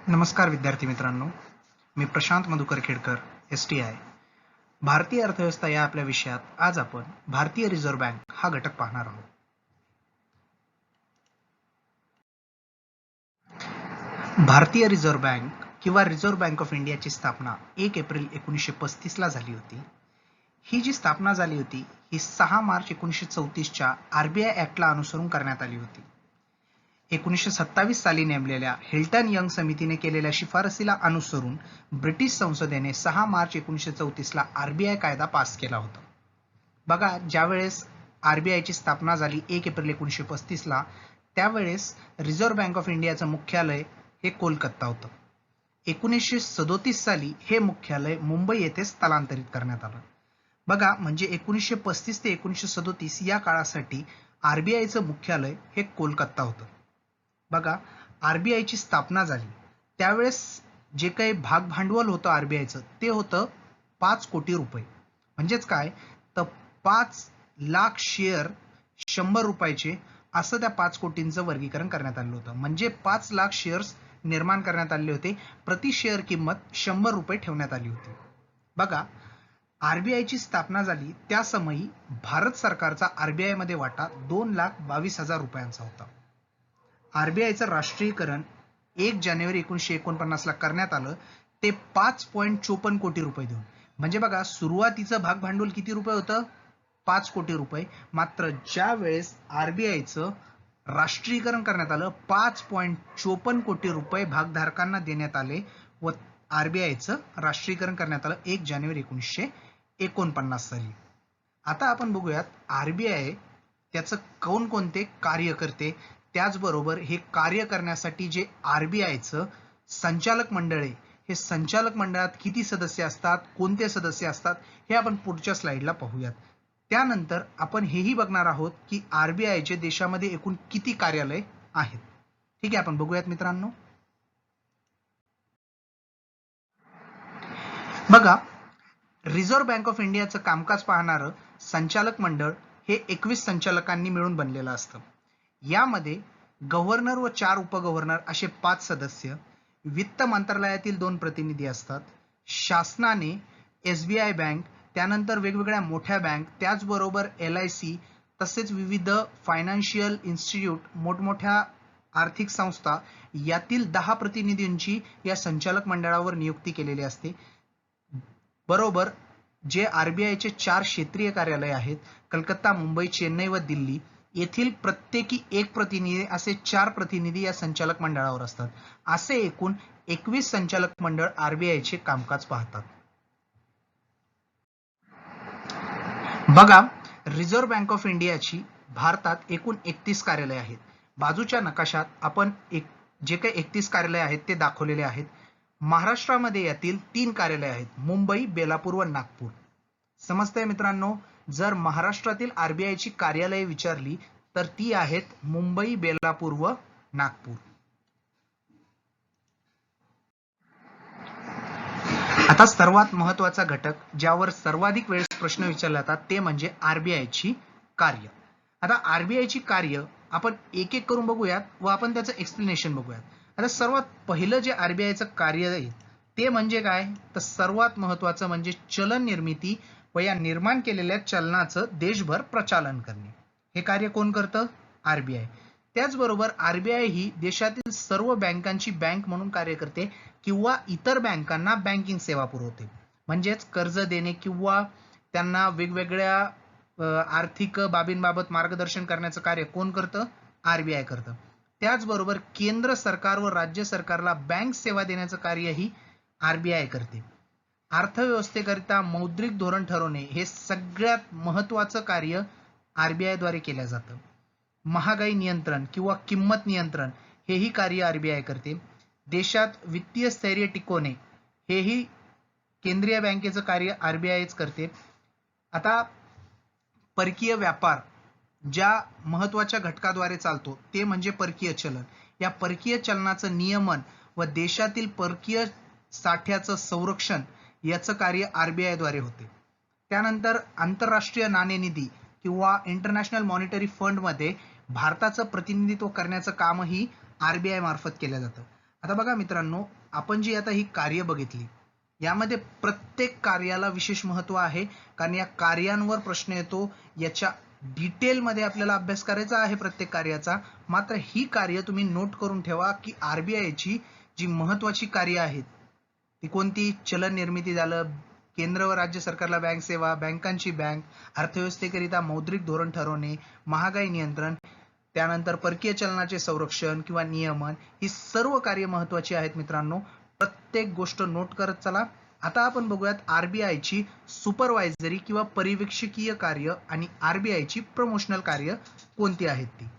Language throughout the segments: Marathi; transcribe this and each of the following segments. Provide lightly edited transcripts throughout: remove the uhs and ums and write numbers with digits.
नमस्कार विद्यार्थी मित्रांनो, मी प्रशांत मधुकर खेडकर, STI. भारतीय अर्थव्यवस्था या आपल्या विषयात आज आपण भारतीय रिझर्व्ह बँक हा घटक पाहणार आहोत. भारतीय रिझर्व्ह बँक किंवा रिझर्व्ह बँक ऑफ इंडियाची स्थापना 1 एप्रिल 1935 ला झाली होती. ही जी स्थापना झाली होती ही 6 मार्च 1934च्या RBI ऍक्टला अनुसरून करण्यात आली होती. 1927 साली नेमलेल्या हिल्टन यंग समितीने केलेल्या शिफारसीला अनुसरून ब्रिटिश संसदेने 6 मार्च 1934 ला RBI कायदा पास केला होता. बघा, ज्यावेळेस RBIची स्थापना झाली 1 एप्रिल 1935 ला, त्यावेळेस रिझर्व्ह बँक ऑफ इंडियाचं मुख्यालय हे कोलकाता होतं. 1937 साली हे मुख्यालय मुंबई येथे स्थलांतरित करण्यात आलं. बघा, म्हणजे 1935 ते 1937 या काळासाठी RBIचं मुख्यालय हे कोलकाता होतं. बघा, RBIची स्थापना झाली त्यावेळेस जे काही भाग भांडवल होतं RBIचं ते होतं 5 कोटी रुपये. म्हणजेच काय, तर 5 लाख शेअर 100 रुपयाचे असं त्या 5 कोटींचं वर्गीकरण करण्यात आलं होतं. म्हणजे 5 लाख शेअर्स निर्माण करण्यात आले होते. प्रति शेअर किंमत 100 रुपये ठेवण्यात आली होती. बघा, RBIची स्थापना झाली त्या समयी भारत सरकारचा RBI मध्ये वाटा 2,22,000 रुपयांचा होता. RBIचं राष्ट्रीयकरण 1 जानेवारी 1949 ला करण्यात आलं, ते 5.54 कोटी रुपये देऊन. म्हणजे बघा, सुरुवातीचं भाग भांडवल किती रुपये होतं? 5 कोटी रुपये. मात्र ज्या वेळेस RBIचं राष्ट्रीयकरण करण्यात आलं, 5.54 कोटी रुपये भागधारकांना देण्यात आले व RBIचं राष्ट्रीयकरण करण्यात आलं 1 जानेवारी 1949 साली. आता आपण बघूयात RBI त्याचं कोणकोणते कार्य करते, त्याचबरोबर हे कार्य करण्यासाठी जे RBIचं संचालक मंडळ आहे, हे संचालक मंडळात किती सदस्य असतात, कोणते सदस्य असतात, हे आपण पुढच्या स्लाइडला पाहूयात. त्यानंतर आपण हेही बघणार आहोत की RBIचे देशामध्ये एकूण किती कार्यालय आहेत. ठीक आहे, आपण बघूयात मित्रांनो. बघा, रिझर्व्ह बँक ऑफ इंडियाचं कामकाज पाहणारं संचालक मंडळ हे 21 संचालकांनी मिळून बनलेलं असतं. यामध्ये गव्हर्नर व 4 उपगव्हर्नर असे 5 सदस्य, वित्त मंत्रालयातील 2 प्रतिनिधी असतात, शासनाने SBI बँक, त्यानंतर वेगवेगळ्या मोठ्या बँक, त्याचबरोबर LIC तसेच विविध फायनान्शियल इन्स्टिट्यूट, मोठमोठ्या आर्थिक संस्था यातील 10 प्रतिनिधींची या संचालक मंडळावर नियुक्ती केलेली असते. बरोबर, जे RBIचे 4 क्षेत्रीय कार्यालय आहेत, कलकत्ता, मुंबई, चेन्नई व दिल्ली येथील प्रत्येकी 1 प्रतिनिधी असे 4 प्रतिनिधी या संचालक मंडळावर असतात. असे एकूण 21 संचालक मंडळ RBIचे कामकाज पाहतात. बघा, रिझर्व्ह बँक ऑफ इंडियाची भारतात एकूण 31 कार्यालय आहेत. बाजूच्या नकाशात आपण जे काही 31 कार्यालय आहेत ते दाखवलेले आहेत. महाराष्ट्रामध्ये यातील 3 कार्यालय आहेत, मुंबई, बेलापूर व नागपूर. समजतंय मित्रांनो? जर महाराष्ट्रातील RBIची कार्यालये विचारली तर ती आहेत मुंबई, बेलापूर व नागपूर. आता सर्वात महत्वाचा घटक ज्यावर सर्वाधिक वेळेस प्रश्न विचारले जातात ते म्हणजे RBIची कार्य. आता RBIची कार्य आपण एक एक करून बघूयात व आपण त्याचं एक्सप्लेनेशन बघूयात. आता सर्वात पहिलं जे RBIचं कार्य आहे ते म्हणजे काय, तर सर्वात महत्वाचं म्हणजे चलन निर्मिती व या निर्माण केलेल्या चलनाचं देशभर प्रचालन करणे. हे कार्य कोण करतं? RBI. त्याचबरोबर RBI ही देशातील सर्व बँकांची बँक म्हणून कार्य करते किंवा इतर बँकांना बँकिंग सेवा पुरवते. म्हणजेच कर्ज देणे किंवा त्यांना वेगवेगळ्या आर्थिक बाबींबाबत मार्गदर्शन करण्याचं कार्य कोण करतं? RBI करतं. त्याचबरोबर केंद्र सरकार व राज्य सरकारला बँक सेवा देण्याचं कार्यही RBI करते. अर्थव्यवस्थेकरिता मौद्रिक धोरण ठरवणे हे सगळ्यात महत्वाचं कार्य RBI द्वारे केलं जातं. महागाई नियंत्रण किंवा किंमत नियंत्रण हेही कार्य RBI करते. देशात वित्तीय स्थैर्य टिकवणे हेही केंद्रीय बँकेचं कार्य RBIच करते. आता परकीय व्यापार ज्या महत्वाच्या घटकाद्वारे चालतो ते म्हणजे परकीय चलन. या परकीय चलनाचं नियमन व देशातील परकीय साठ्याचं संरक्षण याचं कार्य RBI द्वारे होते. त्यानंतर आंतरराष्ट्रीय नाणेनिधी किंवा इंटरनॅशनल मॉनिटरी फंड मध्ये भारताचं प्रतिनिधित्व करण्याचं कामही RBI मार्फत केलं जातं. आता बघा मित्रांनो, आपण जी आता ही कार्य बघितली, यामध्ये प्रत्येक कार्याला विशेष महत्त्व आहे, कारण या कार्यांवर प्रश्न येतो. याच्या डिटेलमध्ये आपल्याला अभ्यास करायचा आहे प्रत्येक कार्याचा. मात्र ही कार्य तुम्ही नोट करून ठेवा की आरबीआयची जी महत्त्वाची कार्य आहेत ती कोणती? चलन निर्मिती झालं, केंद्र व राज्य सरकारला बँक सेवा, बँकांची बँक, अर्थव्यवस्थेकरिता मौद्रिक धोरण ठरवणे, महागाई नियंत्रण, त्यानंतर परकीय चलनाचे संरक्षण किंवा नियमन, ही सर्व कार्य महत्त्वाची आहेत मित्रांनो. प्रत्येक गोष्ट नोट करत चला. आता आपण बघूयात आरबीआयची सुपरवायझरी किंवा पर्यवेक्षकीय कार्य आणि आरबीआयची प्रमोशनल कार्य कोणती आहेत ती.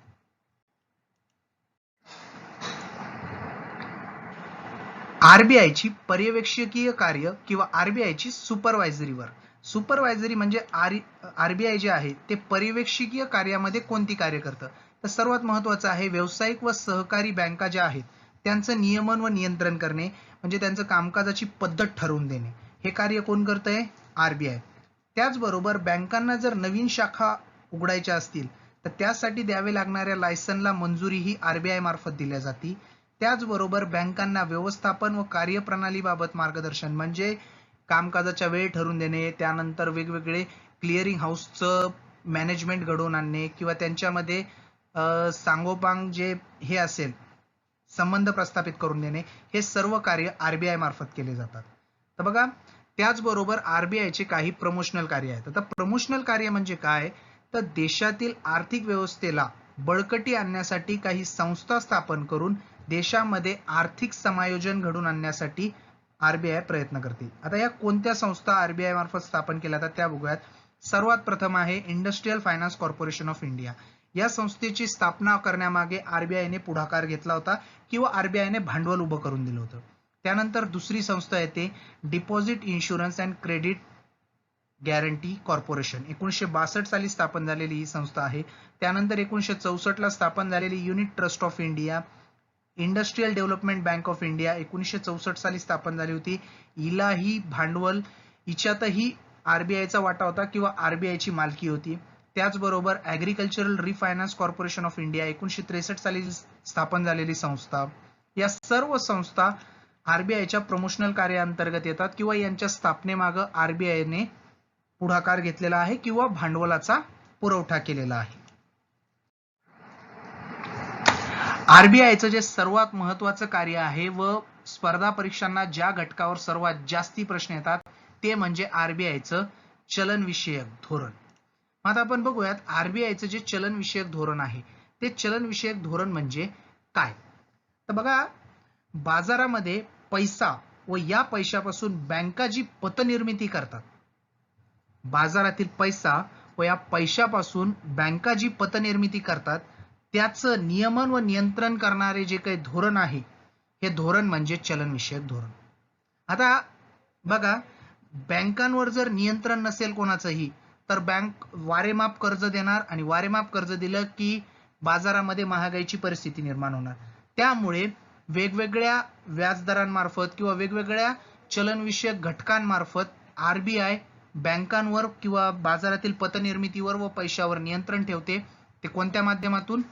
आरबीआयची पर्यवेक्षकीय कार्य किंवा आरबीआयची सुपरवायझरी म्हणजे आरबीआय जे आहे ते पर्यवेक्षकीय कार्यामध्ये कोणती कार्य करतं? तर सर्वात महत्त्वाचं आहे व्यावसायिक व सहकारी बँका ज्या आहेत त्यांचं नियमन व नियंत्रण करणे, म्हणजे त्यांचं कामकाजाची पद्धत ठरवून देणे. हे कार्य कोण करतंय? आरबीआय. त्याचबरोबर बँकांना जर नवीन शाखा उघडायच्या असतील तर त्यासाठी द्यावे लागणाऱ्या लायसनला मंजुरी ही आरबीआय मार्फत दिल्या जाते. त्याचबरोबर बँकांना व्यवस्थापन व कार्यप्रणालीबाबत मार्गदर्शन, म्हणजे कामकाजाच्या वेळ ठरवून देणे, त्यानंतर वेगवेगळे क्लिअरिंग हाऊसचं मॅनेजमेंट घडवून आणणे किंवा त्यांच्यामध्ये सांगोपांग जे हे असेल संबंध प्रस्थापित करून देणे, हे सर्व कार्य आरबीआय मार्फत केले जातात. तर बघा, त्याचबरोबर आरबीआयचे काही प्रमोशनल कार्य आहेत. आता प्रमोशनल कार्य म्हणजे काय? तर देशातील आर्थिक व्यवस्थेला बळकटी आणण्यासाठी काही संस्था स्थापन करून देशामध्ये आर्थिक समायोजन घडून आणण्यासाठी आरबीआय प्रयत्न करते. आता या कोणत्या संस्था आरबीआय मार्फत स्थापन केल्या जातात त्या बघूयात. सर्वात प्रथम आहे industrial finance corporation of India. या संस्थेची स्थापना करण्यामागे आरबीआयने पुढाकार घेतला होता किंवा आरबीआयने भांडवल उभं करून दिलं होतं. त्यानंतर दुसरी संस्था येते deposit insurance and credit guarantee corporation. 1962 साली स्थापन झालेली ही संस्था आहे. त्यानंतर 1964 ला स्थापन झालेली unit trust of India. Industrial development bank of India 1964 साली स्थापन झाली होती. हिलाही भांडवल, हिच्यातही आरबीआयचा वाटा होता किंवा आरबीआयची मालकी होती. त्याचबरोबर ऍग्रीकल्चरल रिफायनान्स कॉर्पोरेशन ऑफ इंडिया 1963 साली स्थापन झालेली संस्था. या सर्व संस्था आरबीआयच्या प्रमोशनल कार्याअंतर्गत येतात किंवा यांच्या स्थापनेमागे आरबीआयने पुढाकार घेतलेला आहे किंवा भांडवलाचा पुरवठा केलेला आहे. आरबीआयचं जे सर्वात महत्त्वाचं कार्य आहे व स्पर्धा परीक्षांना ज्या घटकावर सर्वात जास्ती प्रश्न येतात ते म्हणजे आरबीआयचं चलनविषयक धोरण. आता आपण बघूयात आरबीआयचं जे चलनविषयक धोरण आहे ते चलनविषयक धोरण म्हणजे काय. तर बघा, बाजारामध्ये पैसा व या पैशापासून बँका जी पतनिर्मिती करतात, बाजारातील पैसा व या पैशापासून बँका जी पतनिर्मिती करतात त्याचं नियमन व नियंत्रण करणारे जे काही धोरण आहे हे धोरण म्हणजे चलनविषयक धोरण. आता बघा, बँकांवर जर नियंत्रण नसेल कोणाचंही तर बँक वारेमाप कर्ज देणार आणि वारेमाप कर्ज दिलं की बाजारामध्ये महागाईची परिस्थिती निर्माण होणार. त्यामुळे वेगवेगळ्या व्याजदरांमार्फत किंवा वेगवेगळ्या चलनविषयक घटकांमार्फत आरबीआय बँकांवर किंवा बाजारातील पतनिर्मितीवर व पैशावर नियंत्रण ठेवते. ते कोणत्या माध्यमातून?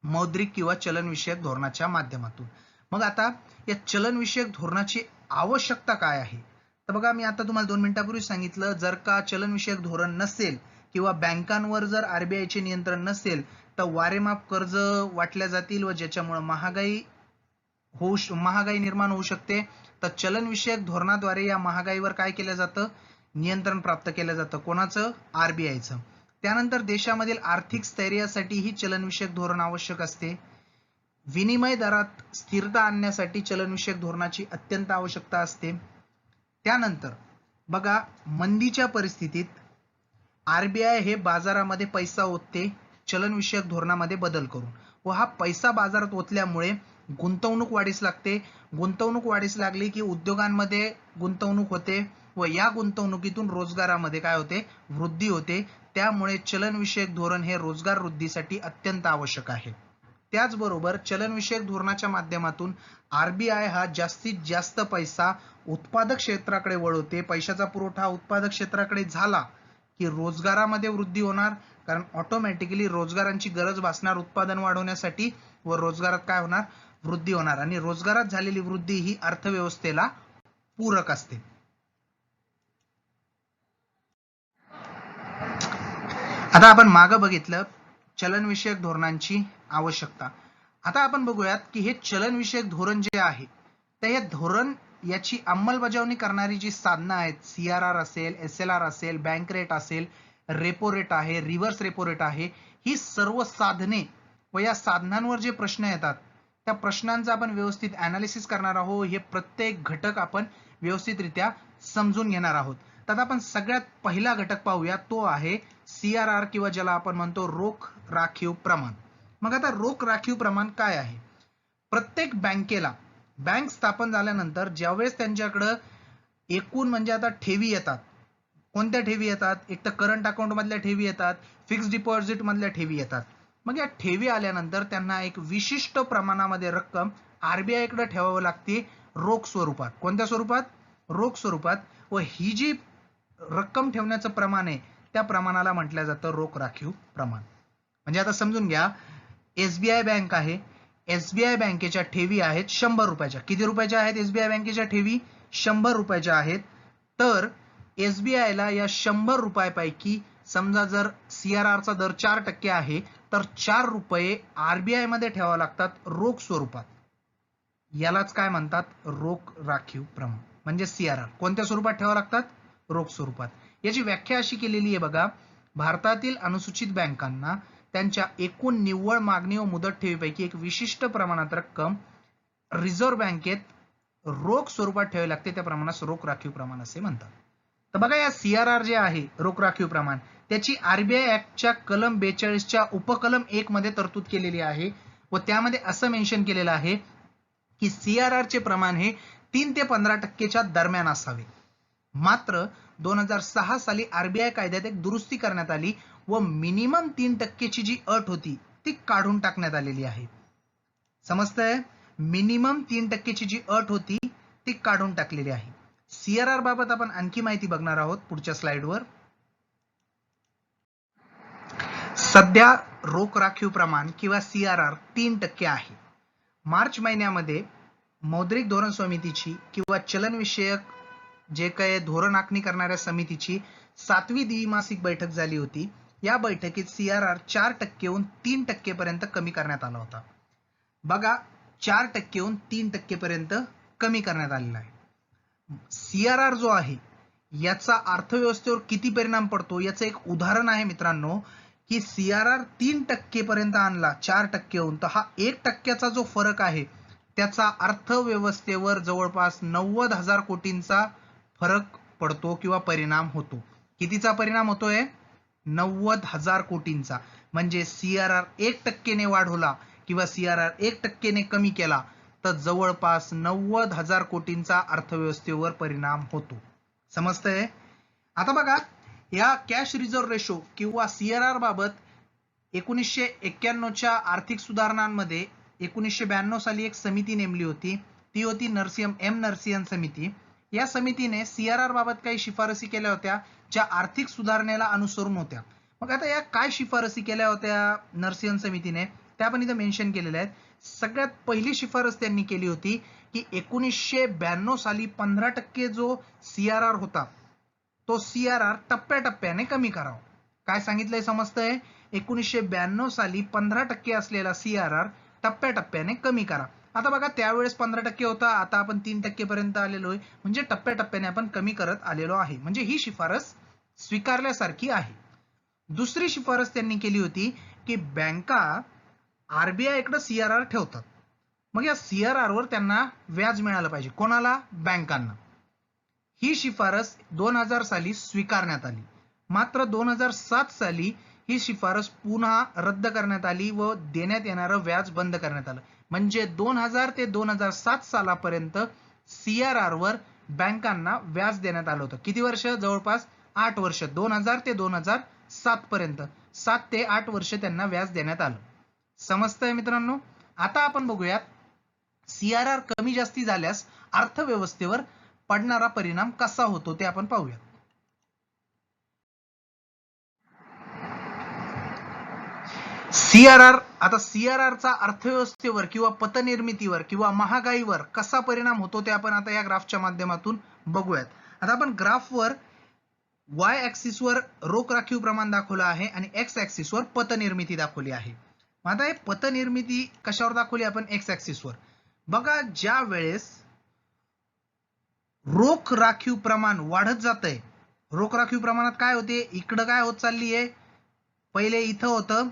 मौद्रिक किंवा चलनविषयक धोरणाच्या माध्यमातून. मग आता या चलनविषयक धोरणाची आवश्यकता काय आहे? तर बघा, मी आता तुम्हाला 2 मिनिटांपूर्वी सांगितलं, जर का चलनविषयक धोरण नसेल किंवा बँकांवर जर आरबीआयचे नियंत्रण नसेल तर वारेमाप कर्ज वाटल्या जातील व ज्याच्यामुळे महागाई निर्माण होऊ शकते. तर चलनविषयक धोरणाद्वारे या महागाईवर काय केलं जातं? नियंत्रण प्राप्त केलं जातं. कोणाचं? आरबीआयचं. त्यानंतर देशामधील आर्थिक स्थैर्यासाठी ही चलनविषयक धोरण आवश्यक असते. विनिमय दरात स्थिरता आणण्यासाठी चलनविषयक धोरणाची अत्यंत आवश्यकता असते. त्यानंतर बघा, मंदीच्या परिस्थितीत आरबीआय हे बाजारामध्ये पैसा ओतते चलनविषयक धोरणामध्ये बदल करून, व हा पैसा बाजारात ओतल्यामुळे गुंतवणूक वाढीस लागते. गुंतवणूक वाढीस लागली की उद्योगांमध्ये गुंतवणूक होते व या गुंतवणुकीतून रोजगारामध्ये काय होते? वृद्धी होते. त्यामुळे चलनविषयक धोरण हे रोजगार वृद्धीसाठी अत्यंत आवश्यक आहे. त्याचबरोबर चलनविषयक धोरणाच्या माध्यमातून आरबीआय हा जास्तीत जास्त पैसा उत्पादक क्षेत्राकडे वळवते. पैशाचा पुरवठा उत्पादक क्षेत्राकडे झाला की रोजगारामध्ये वृद्धी होणार, कारण ऑटोमॅटिकली रोजगारांची गरज भासणार उत्पादन वाढवण्यासाठी व रोजगारात काय होणार? वृद्धी होणार आणि रोजगारात झालेली वृद्धी ही अर्थव्यवस्थेला पूरक असते. आता आपण मागे बघितलं चलनविषयक धोरणांची आवश्यकता. आता आपण बघूयात की हे चलनविषयक धोरण जे आहे तर हे धोरण याची अंमलबजावणी करणारी जी साधनं आहेत, CRR असेल, SLR असेल, बँक रेट असेल, रेपो रेट आहे, रिव्हर्स रेपो रेट आहे, ही सर्व साधने व या साधनांवर जे प्रश्न येतात त्या प्रश्नांचा आपण व्यवस्थित अनालिसिस करणार आहोत. हे प्रत्येक घटक आपण व्यवस्थितरित्या समजून घेणार आहोत. तर आपण सगळ्यात पहिला घटक पाहूया, तो आहे CRR किंवा ज्याला आपण म्हणतो रोख राखीव प्रमाण. मग आता रोख राखीव प्रमाण काय आहे? प्रत्येक बँकेला बँक स्थापन झाल्यानंतर ज्यावेळेस त्यांच्याकडे एकूण म्हणजे आता ठेवी येतात, कोणत्या ठेवी येतात? एक तर करंट अकाउंट मधल्या ठेवी येतात, फिक्स्ड डिपॉझिट मधल्या ठेवी येतात. मग या ठेवी आल्यानंतर त्यांना एक विशिष्ट प्रमाणामध्ये रक्कम RBI कडे ठेवावी लागते रोख स्वरूपात. कोणत्या स्वरूपात? रोख स्वरूपात. व ही जी रक्कम ठेवण्याचं प्रमाण आहे त्या प्रमाणाला म्हटलं जातं रोख राखीव प्रमाण. म्हणजे आता समजून घ्या, SBI बँक आहे, SBI बँकेच्या ठेवी आहेत 100 रुपयाच्या. किती रुपयाच्या आहेत SBI बँकेच्या ठेवी? 100 रुपयाच्या आहेत. तर SBI ला या 100 रुपयापैकी समजा जर CRR चा दर 4% आहे तर 4 रुपये RBI मध्ये ठेवावे लागतात रोख स्वरूपात. यालाच काय म्हणतात? रोख राखीव प्रमाण म्हणजे CRR. कोणत्या स्वरूपात ठेवावे लागतात? रोख स्वरूपात. याची व्याख्या अशी केलेली आहे बघा, भारतातील अनुसूचित बँकांना त्यांच्या एकूण निव्वळ मागणी व मुदत ठेवीपैकी एक विशिष्ट प्रमाणात रक्कम रिझर्व्ह बँकेत रोख स्वरूपात ठेवावी लागते, त्या प्रमाणास रोख राखीव प्रमाण असे म्हणतात. तर बघा या CRR जे आहे रोख राखीव प्रमाण त्याची RBI ऍक्टच्या कलम 42 च्या उपकलम 1 मध्ये तरतूद केलेली आहे व त्यामध्ये असं मेन्शन केलेलं आहे की CRR चे प्रमाण हे 3 ते 15% दरम्यान असावे. मात्र 2006 साली RBI कायद्यात एक दुरुस्ती करण्यात आली व मिनिमम 3% ची जी अट होती ती काढून टाकण्यात आलेली आहे. समजतंय? मिनिमम 3% ची जी अट होती ती काढून टाकलेली आहे. CRR बाबत आपण आणखी माहिती बघणार आहोत पुढच्या स्लाइडवर. सध्या रोख राखीव प्रमाण किंवा CRR 3% आहे. मार्च महिन्यामध्ये मौद्रिक धोरण समितीची किंवा चलनविषयक जे काही धोरण आखणी करणाऱ्या समितीची 7वी द्विमासिक बैठक झाली होती. या बैठकीत CRR 4% हून 3% पर्यंत कमी करण्यात आला होता. बघा 4% हून 3% पर्यंत कमी करण्यात आलेला आहे. CRR जो आहे याचा अर्थव्यवस्थेवर किती परिणाम पडतो याचं एक उदाहरण आहे मित्रांनो, की CRR 3% पर्यंत आणला 4% हून, तर हा 1% जो फरक आहे त्याचा अर्थव्यवस्थेवर जवळपास 90,000 कोटींचा फरक पडतो किंवा परिणाम होतो. कितीचा परिणाम होतोय? 90,000 कोटींचा. म्हणजे CRR 1% ने वाढवला किंवा CRR 1% ने कमी केला तर जवळपास 90,000 कोटींचा अर्थव्यवस्थेवर परिणाम होतो. समजतंय? आता बघा या कॅश रिझर्व्ह रेशो किंवा CRR बाबत 1991 च्या आर्थिक सुधारणांमध्ये 1992 साली एक समिती नेमली होती. ती होती नरसिंहन समिती. या समितीने CRR बाबत काही शिफारसी केल्या होत्या ज्या आर्थिक सुधारणेला अनुसरून होत्या. मग आता या काय शिफारसी केल्या होत्या नरसिंहन समितीने त्या पण इथे मेन्शन केलेल्या आहेत. सगळ्यात पहिली शिफारस त्यांनी केली होती की 1992 साली 15% जो CRR होता तो CRR टप्प्याटप्प्याने कमी करावा. काय सांगितलंय समजतंय? 1992 साली 15% असलेला CRR टप्प्याटप्प्याने कमी करा. आता बघा त्यावेळेस 15% होता, आता आपण 3% पर्यंत आलेलो आहे. म्हणजे टप्प्याटप्प्याने आपण कमी करत आलेलो आहे. म्हणजे ही शिफारस स्वीकारल्यासारखी आहे. दुसरी शिफारस त्यांनी केली होती की बँका RBI कडे CRR ठेवतात, मग या CRR वर त्यांना व्याज मिळालं पाहिजे. कोणाला? बँकांना. ही शिफारस 2000 साली स्वीकारण्यात आली. मात्र 2007 साली ही शिफारस पुन्हा रद्द करण्यात आली व देण्यात येणारं व्याज बंद करण्यात आलं. म्हणजे 2000 ते 2007 सालापर्यंत CRR वर बँकांना व्याज देण्यात आलं होतं. किती वर्ष? जवळपास 8 वर्ष. 2000 ते 2007 पर्यंत 7 ते 8 वर्ष त्यांना व्याज देण्यात आलं. समजतंय मित्रांनो? आता आपण बघूयात CRR कमी जास्ती झाल्यास अर्थव्यवस्थेवर पडणारा परिणाम कसा होतो ते आपण पाहूया. सीआरआर, आता सीआरआरचा अर्थव्यवस्थेवर किंवा पतनिर्मितीवर किंवा महागाईवर कसा परिणाम होतो ते आपण आता या ग्राफच्या माध्यमातून बघूयात. आता आपण ग्राफवर वाय ऍक्सिसवर रोख राखीव प्रमाण दाखवलं आहे आणि एक्स ऍक्सिसवर पतनिर्मिती दाखवली आहे. आता हे पतनिर्मिती कशावर दाखवली आपण? एक्स ऍक्सिसवर. बघा, ज्या वेळेस रोख राखीव प्रमाण वाढत जातंय, रोख राखीव प्रमाणात काय होते, इकडं काय होत चालली आहे, पहिले इथं होतं,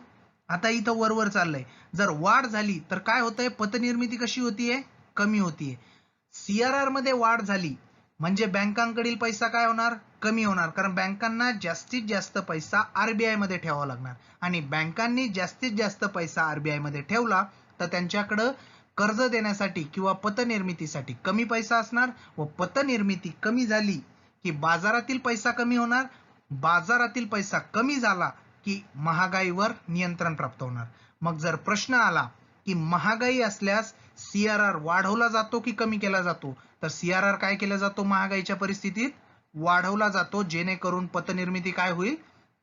आता इथं वर चाललंय. जर वाढ झाली तर काय होतंय, पतनिर्मिती कशी होतीये, कमी होतीये. सीआरआर मध्ये वाढ झाली म्हणजे बँकांकडील पैसा काय होणार, कमी होणार. कारण बँकांना जास्तीत जास्त पैसा आरबीआय मध्ये ठेवावा लागणार आणि बँकांनी जास्तीत जास्त पैसा आरबीआय मध्ये ठेवला तर त्यांच्याकडं कर्ज देण्यासाठी किंवा पतनिर्मितीसाठी कमी पैसा असणार व पतनिर्मिती कमी झाली की बाजारातील पैसा कमी होणार. बाजारातील पैसा कमी झाला की महागाईवर नियंत्रण प्राप्त होणार. मग जर प्रश्न आला की महागाई असल्यास सीआरआर वाढवला जातो की कमी केला जातो, तर सीआरआर काय केला जातो, महागाईच्या परिस्थितीत वाढवला जातो, जेणेकरून पतनिर्मिती काय होईल,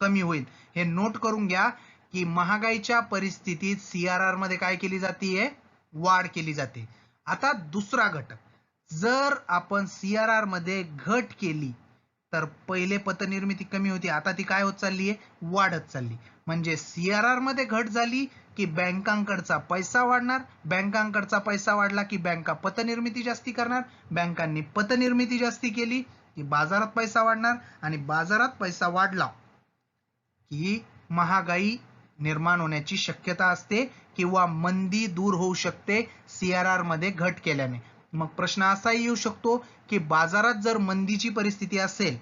कमी होईल. हे नोट करून घ्या की महागाईच्या परिस्थितीत सीआरआर मध्ये काय केली जाते, वाढ केली जाते. आता दुसरा घटक, जर आपण सीआरआर मध्ये घट केली तर पहिले पतनिर्मिती कमी होती, आता ती काय होत चालली आहे, वाढत चालली. म्हणजे सीआरआर मध्ये घट झाली की बँकांकडचा पैसा वाढणार, बँकांकडचा पैसा वाढला की बँका पतनिर्मिती जास्ती करणार, बँकांनी पतनिर्मिती जास्ती केली की बाजारात पैसा वाढणार आणि बाजारात पैसा वाढला की महागाई निर्माण होण्याची शक्यता असते किंवा मंदी दूर होऊ शकते सीआरआर मध्ये घट केल्याने. मग प्रश्न असाही येऊ शकतो की बाजारात जर मंदीची परिस्थिती असेल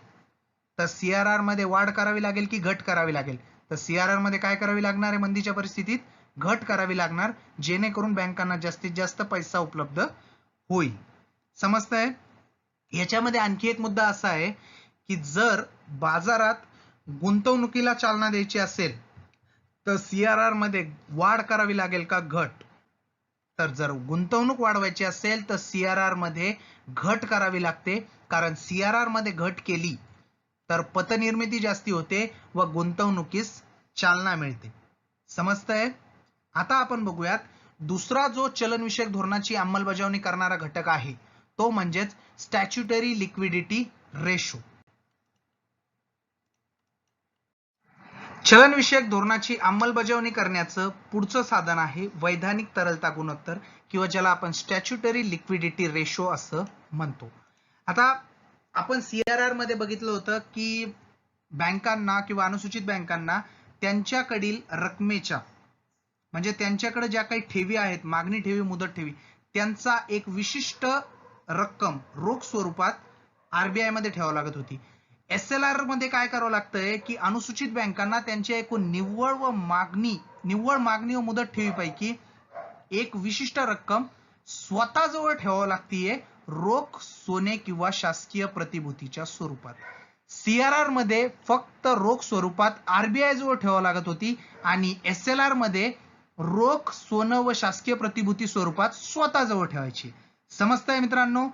तर सीआरआर मध्ये वाढ करावी लागेल की घट करावी लागेल, तर सीआरआर मध्ये काय करावी लागणार आहे, मंदीच्या परिस्थितीत घट करावी लागणार, जेणेकरून बँकांना जास्तीत जास्त पैसा उपलब्ध होईल. समजतंय? याच्यामध्ये आणखी एक मुद्दा असा आहे की जर बाजारात गुंतवणुकीला चालना द्यायची असेल तर सीआरआर मध्ये वाढ करावी लागेल का घट? तर जर गुंतवणूक वाढवायची असेल तर सीआरआर मध्ये घट करावी लागते, कारण सीआरआर मध्ये घट केली तर पतनिर्मिती जास्ती होते व गुंतवणुकीस चालना मिळते. समजतंय? आता आपण बघूयात दुसरा जो चलनविषयक धोरणाची अंमलबजावणी करणारा घटक आहे तो म्हणजेच स्टॅच्युटरी लिक्विडिटी रेशो. चलनविषयक धोरणाची अंमलबजावणी करण्याचं पुढचं साधन आहे वैधानिक तरलता गुणोत्तर किंवा ज्याला आपण स्टॅच्युटरी लिक्विडिटी रेशो असं म्हणतो. आता आपण सीआरआर मध्ये बघितलं होतं की बँकांना किंवा अनुसूचित बँकांना त्यांच्याकडील रकमेच्या म्हणजे त्यांच्याकडे ज्या काही ठेवी आहेत, मागणी ठेवी, मुदत ठेवी, त्यांचा एक विशिष्ट रक्कम रोख स्वरूपात आरबीआय मध्ये ठेवावी लागत होती. एसएलआर मध्ये काय करावं लागतंय की अनुसूचित बँकांना त्यांच्या एकूण निव्वळ मागणी व मुदत ठेवीपैकी एक विशिष्ट रक्कम स्वतःजवळ ठेवावं लागतीये रोख, सोने किंवा शासकीय प्रतिभूतीच्या स्वरूपात. सीआरआर मध्ये फक्त रोख स्वरूपात आरबीआय जवळ ठेवावं लागत होती आणि एसएलआर मध्ये रोख, सोनं व शासकीय प्रतिभूती स्वरूपात स्वतःजवळ ठेवायची. समजतंय मित्रांनो?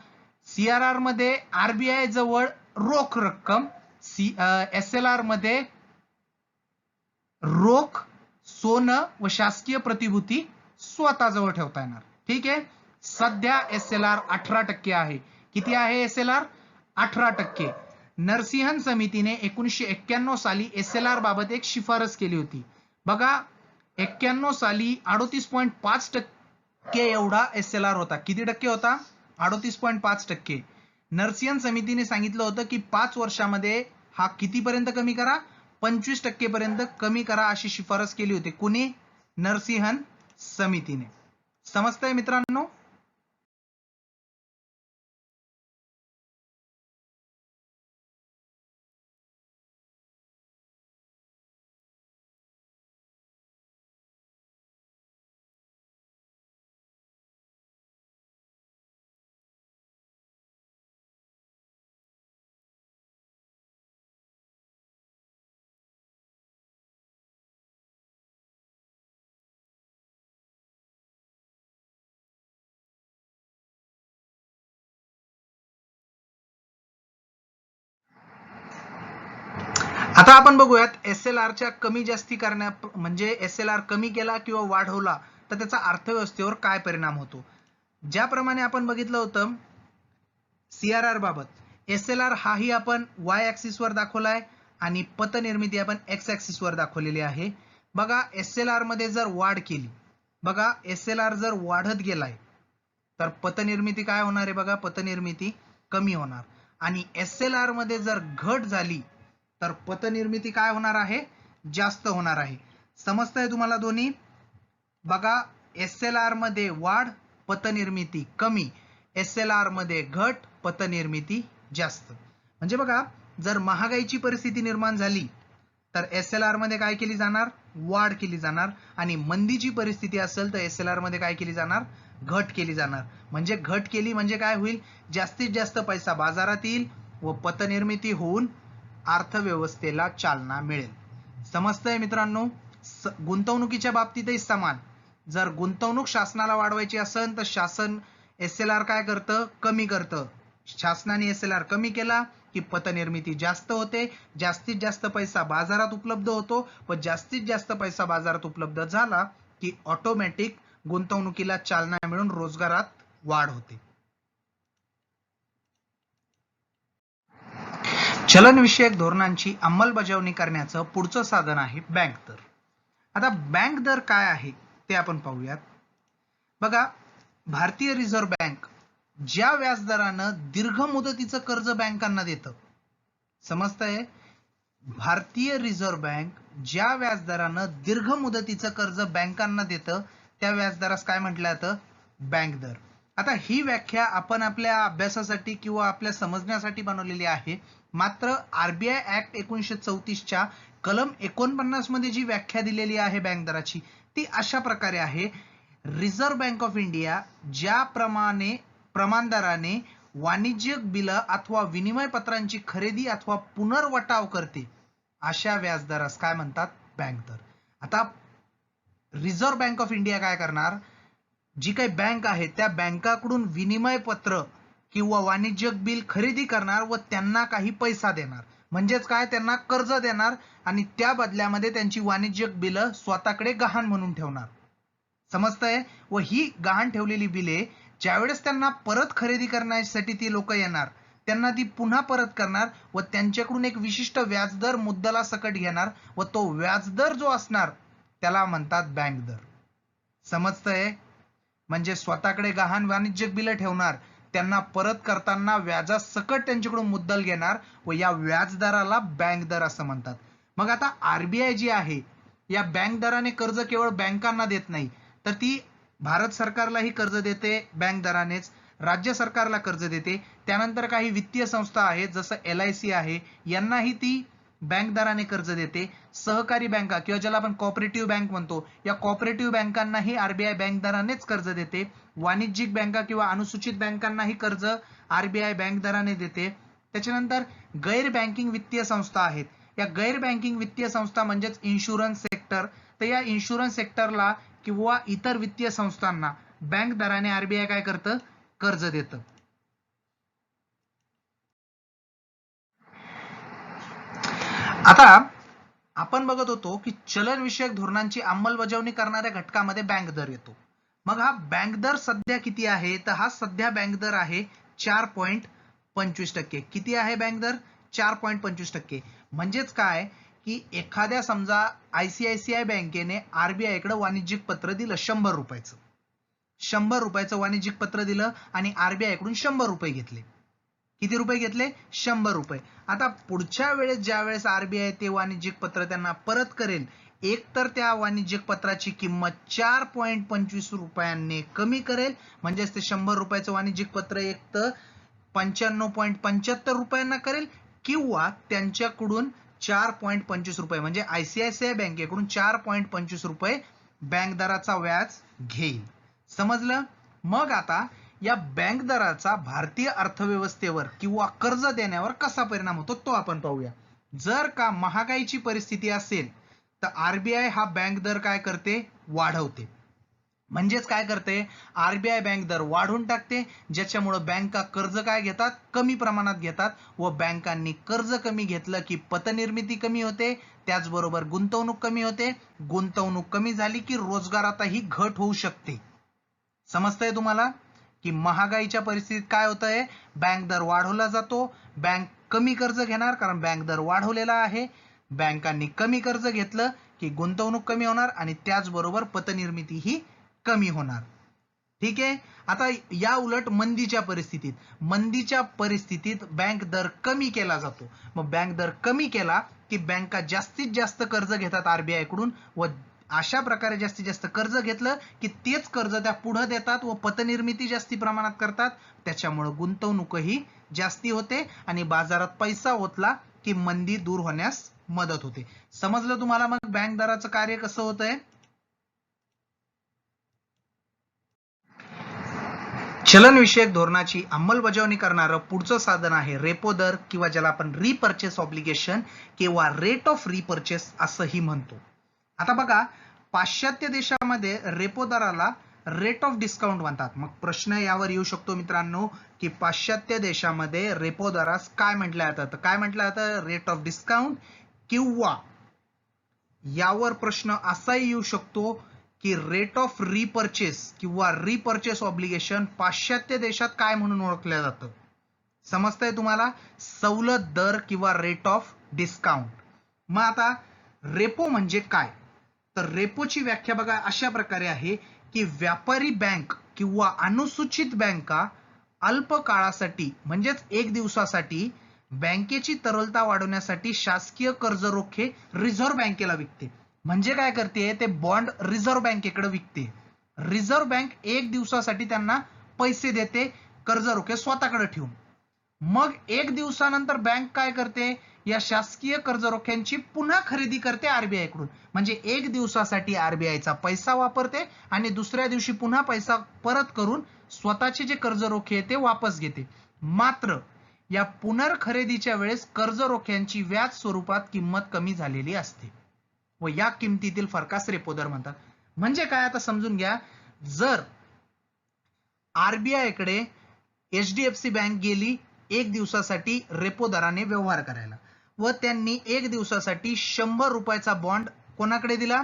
सीआरआर मध्ये आरबीआय जवळ रोख रक्कम, एसएलआर मध्ये रोख, सोनं व शासकीय प्रतिभूती स्वतःजवळ ठेवता येणार. ठीक आहे. सध्या एसएलआर 18% आहे. किती आहे एसएलआर? 18%. नरसिंहन समितीने 1991 साली एसएलआर बाबत एक शिफारस केली होती. बघा, 91 साली 38.5% एवढा एसएलआर होता. किती टक्के होता? 38.5%. नरसिंहन समितीने सांगितलं होतं की 5 वर्षामध्ये हा कितीपर्यंत कमी करा? 25% पर्यंत कमी करा अशी शिफारस केली होती. कुणी? नरसिंहन समितीने. समजतंय मित्रांनो? आता आपण बघूयात SLR च्या कमी जास्ती करण्या म्हणजे SLR कमी केला किंवा वाढवला तर त्याचा अर्थव्यवस्थेवर काय परिणाम होतो. ज्याप्रमाणे आपण बघितलं होतं CRR बाबत SLR हाही आपण Y ऍक्सिस वर दाखवलाय आणि पतनिर्मिती आपण X ऍक्सिस वर दाखवलेली आहे. बघा SLR मध्ये जर वाढ केली, बघा SLR जर वाढत गेलाय तर पतनिर्मिती काय होणार आहे, बघा पतनिर्मिती कमी होणार आणि SLR मध्ये जर घट झाली तर पतनिर्मिती काय होणार आहे, जास्त होणार आहे. समजतंय तुम्हाला दोन्ही. बघा SLR मध्ये वाढ पतनिर्मिती कमी, SLR मध्ये घट पतनिर्मिती जास्त. म्हणजे बघा जर महागाईची परिस्थिती निर्माण झाली तर SLR मध्ये काय केली जाणार, वाढ केली जाणार आणि मंदीची परिस्थिती असेल तर SLR मध्ये काय केली जाणार, घट केली जाणार. म्हणजे घट केली म्हणजे काय होईल, जास्तीत जास्त पैसा बाजारात येईल व पतनिर्मिती होऊन अर्थव्यवस्थेला चालना मिळेल. समजतंय मित्रांनो. गुंतवणुकीच्या बाबतीतही समान. जर गुंतवणूक शासनाला वाढवायची असेल तर शासन SLR काय करतं, कमी करतं. शासनाने SLR कमी केला की पतनिर्मिती जास्त होते, जास्तीत जास्त पैसा बाजारात उपलब्ध होतो व जास्तीत जास्त पैसा बाजारात उपलब्ध झाला की ऑटोमॅटिक गुंतवणुकीला चालना मिळून रोजगारात वाढ होते. चलनविषयक धोरणांची अंमलबजावणी करण्याचं पुढचं साधन आहे बँक दर. आता बँक दर काय आहे ते आपण पाहूयात. बघा भारतीय रिझर्व्ह बँक ज्या व्याजदरानं दीर्घ मुदतीचं कर्ज बँकांना देतं, समजतंय, भारतीय रिझर्व्ह बँक ज्या व्याजदरानं दीर्घ मुदतीचं कर्ज बँकांना देतं त्या व्याजदरास काय म्हटलं जातं, बँक दर. आता ही व्याख्या आपण आपल्या अभ्यासासाठी किंवा आपल्या समजण्यासाठी बनवलेली आहे. मात्र RBI ऍक्ट 1934च्या कलम 49 मध्ये जी व्याख्या दिलेली आहे बँक दराची ती अशा प्रकारे आहे. रिझर्व्ह बँक ऑफ इंडिया ज्याप्रमाणे प्रमाणदराने वाणिज्यिक बिल अथवा विनिमय पत्रांची खरेदी अथवा पुनर्वटाव करते अशा व्याजदरास काय म्हणतात, बँक दर. आता रिझर्व्ह बँक ऑफ इंडिया काय करणार, जी काही बँक आहे त्या बँकाकडून विनिमय पत्र किंवा वाणिज्यिक बिल खरेदी करणार व त्यांना काही पैसा देणार. म्हणजेच काय, त्यांना कर्ज देणार आणि त्या बदल्यामध्ये त्यांची वाणिज्यिक बिल स्वतःकडे गहाण म्हणून ठेवणार. समजतंय. व ही गहाण ठेवलेली बिले ज्यावेळेस त्यांना परत खरेदी करण्यासाठी ती लोक येणार त्यांना ती पुन्हा परत करणार व त्यांच्याकडून एक विशिष्ट व्याजदर मुद्दला सकट घेणार व तो व्याजदर जो असणार त्याला म्हणतात बँक दर. समजतंय. म्हणजे स्वतःकडे गहाण वाणिज्यिक बिल ठेवणार, त्यांना परत करताना व्याजासकट त्यांच्याकडून मुद्दल घेणार व या व्याजदराला बँक दर असं म्हणतात. मग आता RBI जी आहे या बँक दराने कर्ज केवळ बँकांना देत नाही तर ती भारत सरकारलाही कर्ज देते बँक दरानेच, राज्य सरकारला कर्ज देते, त्यानंतर काही वित्तीय संस्था आहेत जसं LIC आहे यांनाही ती बँक दराने कर्ज देते. सहकारी बँका किंवा ज्याला आपण कोऑपरेटिव्ह बँक म्हणतो या कोऑपरेटिव्ह बँकांनाही RBI बँक दरानेच कर्ज देते. वाणिज्यिक बँका किंवा अनुसूचित बँकांनाही कर्ज RBI बँक दराने देते. त्याच्यानंतर गैर बँकिंग वित्तीय संस्था आहेत. या गैर बँकिंग वित्तीय संस्था म्हणजेच इन्शुरन्स सेक्टर, तर या इन्शुरन्स सेक्टरला किंवा इतर वित्तीय संस्थांना बँक दराने RBI काय करतं, कर्ज देतं. आता आपण बघत होतो की चलन विषयक धोरणांची अंमलबजावणी करणाऱ्या घटकामध्ये बँक दर येतो. मग हा बँक दर सध्या किती आहे, तर हा सध्या बँक दर आहे 4.25%. किती आहे बँक दर, 4.25%. म्हणजेच काय की एखाद्या समजा ICICI बँकेने RBI कडे वाणिज्यिक पत्र दिलं 100 रुपयाचं, 100 रुपयाचं वाणिज्यिक पत्र दिलं आणि RBI कडून 100 रुपये घेतले. किती रुपये घेतले, 100 रुपये. आता पुढच्या वेळेस ज्या वेळेस RBI ते वाणिज्यिक पत्र त्यांना परत करेल, एक तर त्या वाणिज्यिक पत्राची किंमत 4.25 रुपयांनी कमी करेल, म्हणजेच ते 100 रुपयाचं वाणिज्यिक पत्र एक तर 95.75 रुपयांना करेल किंवा त्यांच्याकडून 4.25 रुपये म्हणजे ICICI बँकेकडून 4.25 रुपये बँक दराचा व्याज घेईल. समजलं. मग आता या बँक दराचा भारतीय अर्थव्यवस्थेवर किंवा कर्ज देण्यावर कसा परिणाम होतो तो आपण पाहूया. जर का महागाईची परिस्थिती असेल तर RBI हा बँक दर काय करते, वाढवते. म्हणजेच काय करते, आरबीआय बँक दर वाढवून टाकते, ज्याच्यामुळे बँका कर्ज काय घेतात, कमी प्रमाणात घेतात व बँकांनी कर्ज कमी घेतलं की पतनिर्मिती कमी होते, त्याचबरोबर गुंतवणूक कमी होते, गुंतवणूक कमी झाली की रोजगारातही घट होऊ शकते. समजतंय तुम्हाला की महागाईच्या परिस्थितीत काय होतंय, बँक दर वाढवला जातो, बँक कमी कर्ज घेणार कारण बँक दर वाढवलेला आहे, बँकांनी कमी कर्ज घेतलं की गुंतवणूक कमी होणार आणि त्याचबरोबर पतनिर्मिती ही कमी होणार. ठीक आहे. आता या उलट मंदीच्या परिस्थितीत बँक दर कमी केला जातो. मग बँक दर कमी केला की बँका जास्तीत जास्त कर्ज घेतात आरबीआय कडून व अशा प्रकारे जास्तीत जास्त कर्ज घेतलं की तेच कर्ज त्या पुढे देतात व पतनिर्मिती जास्ती प्रमाणात करतात, त्याच्यामुळे गुंतवणूकही जास्ती होते आणि बाजारात पैसा ओतला की मंदी दूर होण्यास मदत होते. समजलं तुम्हाला मग बँक दराचं कार्य कसं होतंय. चलनविषयक धोरणाची अंमलबजावणी करणारं पुढचं साधन आहे रेपो दर किंवा ज्याला आपण रिपर्चेस ऑब्लिगेशन किंवा रेट ऑफ रिपर्चेस असंही म्हणतो. आता बघा, पाश्चात्य देशामध्ये रेपो दराला रेट ऑफ डिस्काउंट म्हणतात. मग प्रश्न यावर येऊ शकतो मित्रांनो की पाश्चात्य देशामध्ये रेपो दरास काय म्हटलं जातं, तर काय म्हटलं जातं, रेट ऑफ डिस्काउंट, किंवा यावर प्रश्न असाही येऊ शकतो की रेट ऑफ रिपर्चेस किंवा रिपर्चेस ऑब्लिगेशन पाश्चात्य देशात काय म्हणून ओळखलं जातं. समजतंय तुम्हाला, सवलत दर किंवा रेट ऑफ डिस्काउंट. मग आता रेपो म्हणजे काय, तर रेपोची व्याख्या बघा अशा प्रकारे आहे की व्यापारी बँक किंवा अनुसूचित बँका अल्प काळासाठी म्हणजेच एक दिवसासाठी बँकेची तरलता वाढवण्यासाठी शासकीय कर्ज रोखे रिझर्व्ह बँकेला विकते. म्हणजे काय करते, ते बॉन्ड रिझर्व्ह बँकेकडे विकते. रिझर्व्ह बँक एक दिवसासाठी त्यांना पैसे देते कर्ज रोखे स्वतःकडे ठेवून. मग एक दिवसानंतर बँक काय करते, या शासकीय कर्ज रोख्यांची पुन्हा खरेदी करते आरबीआय कडून. म्हणजे एक दिवसासाठी आरबीआयचा पैसा वापरते आणि दुसऱ्या दिवशी पुन्हा पैसा परत करून स्वतःचे जे कर्ज रोखे ते वापस घेते. मात्र या पुनर्खरेदीच्या वेळेस कर्ज रोख्यांची व्याज स्वरूपात किंमत कमी झालेली असते व या किमतीतील फरकास रेपो दर म्हणतात. म्हणजे काय, आता समजून घ्या, जर आरबीआय कडे एचडीएफसी बँक गेली एक दिवसासाठी रेपो दराने व्यवहार करायला व त्यांनी एक दिवसासाठी 100 रुपयाचा बॉन्ड कोणाकडे दिला,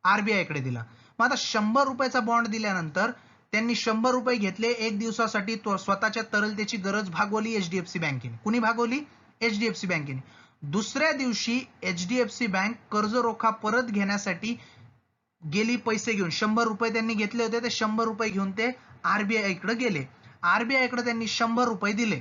आरबीआय कडे दिला. मग आता 100 रुपयाचा बॉन्ड दिल्यानंतर त्यांनी 100 रुपये घेतले एक दिवसासाठी, स्वतःच्या तरलतेची गरज भागवली एचडीएफसी बँकेने. कुणी भागवली, एचडीएफसी बँकेने. दुसऱ्या दिवशी एचडीएफसी बँक कर्ज रोखा परत घेण्यासाठी गेली पैसे घेऊन, 100 रुपये त्यांनी घेतले होते, ते 100 रुपये घेऊन ते आरबीआय कडे गेले. आरबीआय कडे त्यांनी 100 रुपये दिले.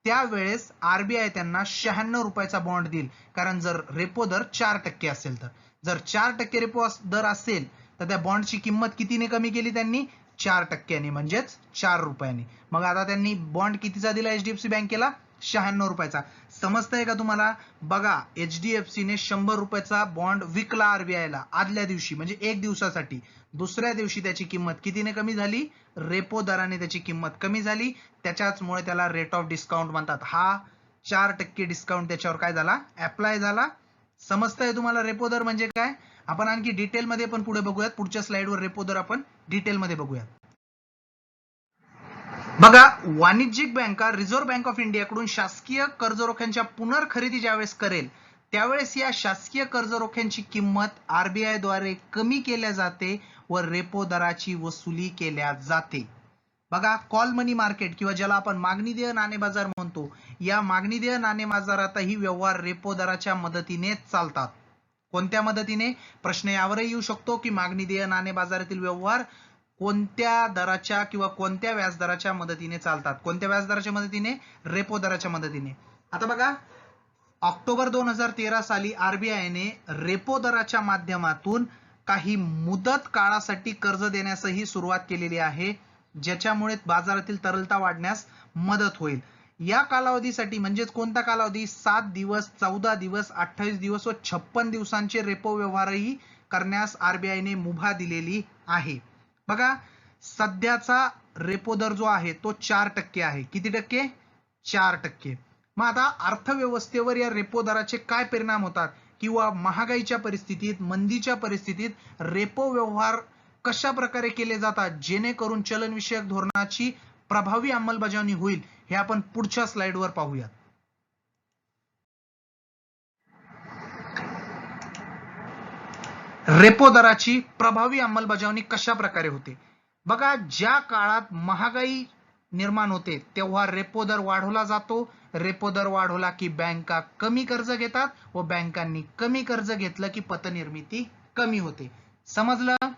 त्यावेळेस आरबीआय त्यांना 96 रुपयाचा बॉन्ड देईल, कारण जर रेपो दर 4% असेल तर. जर 4% रेपो दर असेल तर त्या बॉन्डची किंमत कितीने कमी केली त्यांनी, 4%, म्हणजेच 4 रुपयांनी. मग आता त्यांनी बॉन्ड कितीचा दिला एचडीएफसी बँकेला, 96 रुपयाचा. समजतंय का तुम्हाला. बघा, एचडीएफसी ने 100 रुपयाचा बॉन्ड विकला आरबीआयला आदल्या दिवशी, म्हणजे एक दिवसासाठी. दुसऱ्या दिवशी त्याची किंमत कितीने कमी झाली, रेपो दराने त्याची किंमत कमी झाली, त्याच्याचमुळे त्याला रेट ऑफ डिस्काउंट म्हणतात. हा 4% डिस्काउंट त्याच्यावर काय झाला, अप्लाय झाला. समजतंय तुम्हाला रेपो दर म्हणजे काय. आपण आणखी डिटेल मध्ये पण पुढे बघूयात, पुढच्या स्लाइडवर रेपो दर आपण डिटेल मध्ये बघूयात. बघा, वाणिज्यिक बँका रिझर्व्ह बँक ऑफ इंडियाकडून शासकीय कर्जरोख्यांच्या पुनर्खरेदी ज्यावेळेस करेल त्यावेळेस या शासकीय कर्जरोख्यांची किंमत आरबीआय द्वारे कमी केल्या जाते व रेपो दराची वसुली केल्या जाते. बघा, कॉल मनी मार्केट किंवा ज्याला आपण मागणी देय नाणे बाजार म्हणतो, या मागणी देय नाणे बाजारातही व्यवहार रेपो दराच्या मदतीने चालतात. कोणत्या मदतीने, प्रश्न यावरही येऊ शकतो की मागणी देय नाणे बाजारातील व्यवहार कोणत्या दराच्या किंवा कोणत्या व्याजदराच्या मदतीने चालतात. कोणत्या व्याजदराच्या मदतीने, रेपो दराच्या मदतीने. आता बघा, ऑक्टोबर 2013 साली आरबीआयने रेपो दराच्या माध्यमातून काही मुदत काळासाठी कर्ज देण्यासही सुरुवात केलेली आहे, ज्याच्यामुळे बाजारातील तरलता वाढण्यास मदत होईल. या कालावधीसाठी म्हणजेच कोणता कालावधी, 7 दिवस, 14 दिवस, 28 दिवस व 56 दिवसांचे रेपो व्यवहारही करण्यास आरबीआयने मुभा दिलेली आहे. बघा, सध्याचा रेपो दर जो आहे तो 4% आहे. किती टक्के, 4%. मग आता अर्थव्यवस्थेवर या रेपो दराचे काय परिणाम होतात किंवा महागाईच्या परिस्थितीत, मंदीच्या परिस्थितीत रेपो व्यवहार कशा प्रकारे केले जातात जेणेकरून चलनविषयक धोरणाची प्रभावी अंमलबजावणी होईल हे आपण पुढच्या स्लाइडवर पाहूयात. रेपो दराची प्रभावी अंमलबजावणी कशा प्रकारे होते. बघा, ज्या काळात महागाई निर्माण होते तेव्हा रेपो दर वाढवला जातो. रेपो दर वाढवला की बँका कमी कर्ज घेतात व बँकांनी कमी कर्ज घेतलं की पतनिर्मिती कमी होते. समजलं?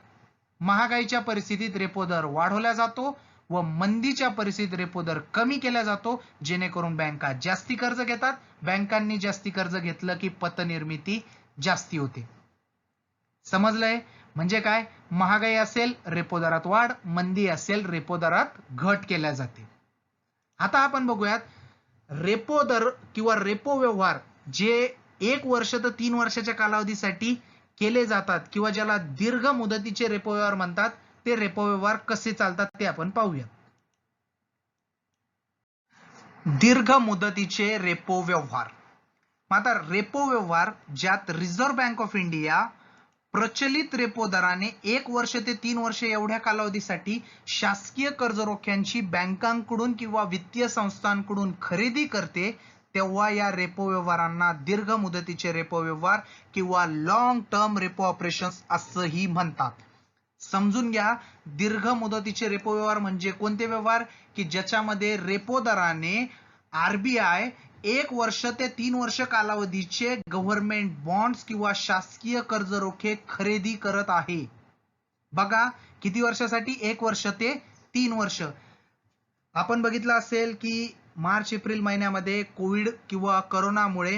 महागाईच्या परिस्थितीत रेपो दर वाढवला जातो व मंदीच्या परिस्थितीत रेपो दर कमी केला जातो जेणेकरून बँका जास्ती कर्ज घेतात. बँकांनी जास्ती कर्ज घेतलं की पतनिर्मिती जास्ती होते. समजलंय? म्हणजे काय, महागाई असेल रेपो दरात वाढ, मंदी असेल रेपो दरात घट केल्या जाते. आता आपण बघूयात रेपो दर किंवा रेपो व्यवहार जे 1 वर्ष ते 3 वर्षाच्या कालावधीसाठी केले जातात किंवा ज्याला दीर्घ मुदतीचे रेपो व्यवहार म्हणतात, ते रेपो व्यवहार कसे चालतात ते आपण पाहूया. दीर्घ मुदतीचे रेपो व्यवहार. आता रेपो व्यवहार ज्यात रिझर्व्ह बँक ऑफ इंडिया प्रचलित रेपो दराने 1 वर्ष ते 3 वर्ष एवढ्या कालावधीसाठी शासकीय कर्ज रोख्यांची बँकांकडून किंवा वित्तीय संस्थांकडून खरेदी करते, तेव्हा या रेपो व्यवहारांना दीर्घ मुदतीचे रेपो व्यवहार किंवा लॉंग टर्म रेपो ऑपरेशन्स असंही म्हणतात. समजून घ्या, दीर्घ मुदतीचे रेपो व्यवहार म्हणजे कोणते व्यवहार की ज्याच्यामध्ये रेपो दराने आरबीआय 1 वर्ष ते 3 वर्ष कालावधीचे गव्हर्नमेंट बॉन्ड्स किंवा शासकीय कर्ज रोखे खरेदी करत आहे. बघा, किती वर्षासाठी? 1 वर्ष ते 3 वर्ष. आपण बघितलं असेल की मार्च एप्रिल महिन्यामध्ये कोविड किंवा करोनामुळे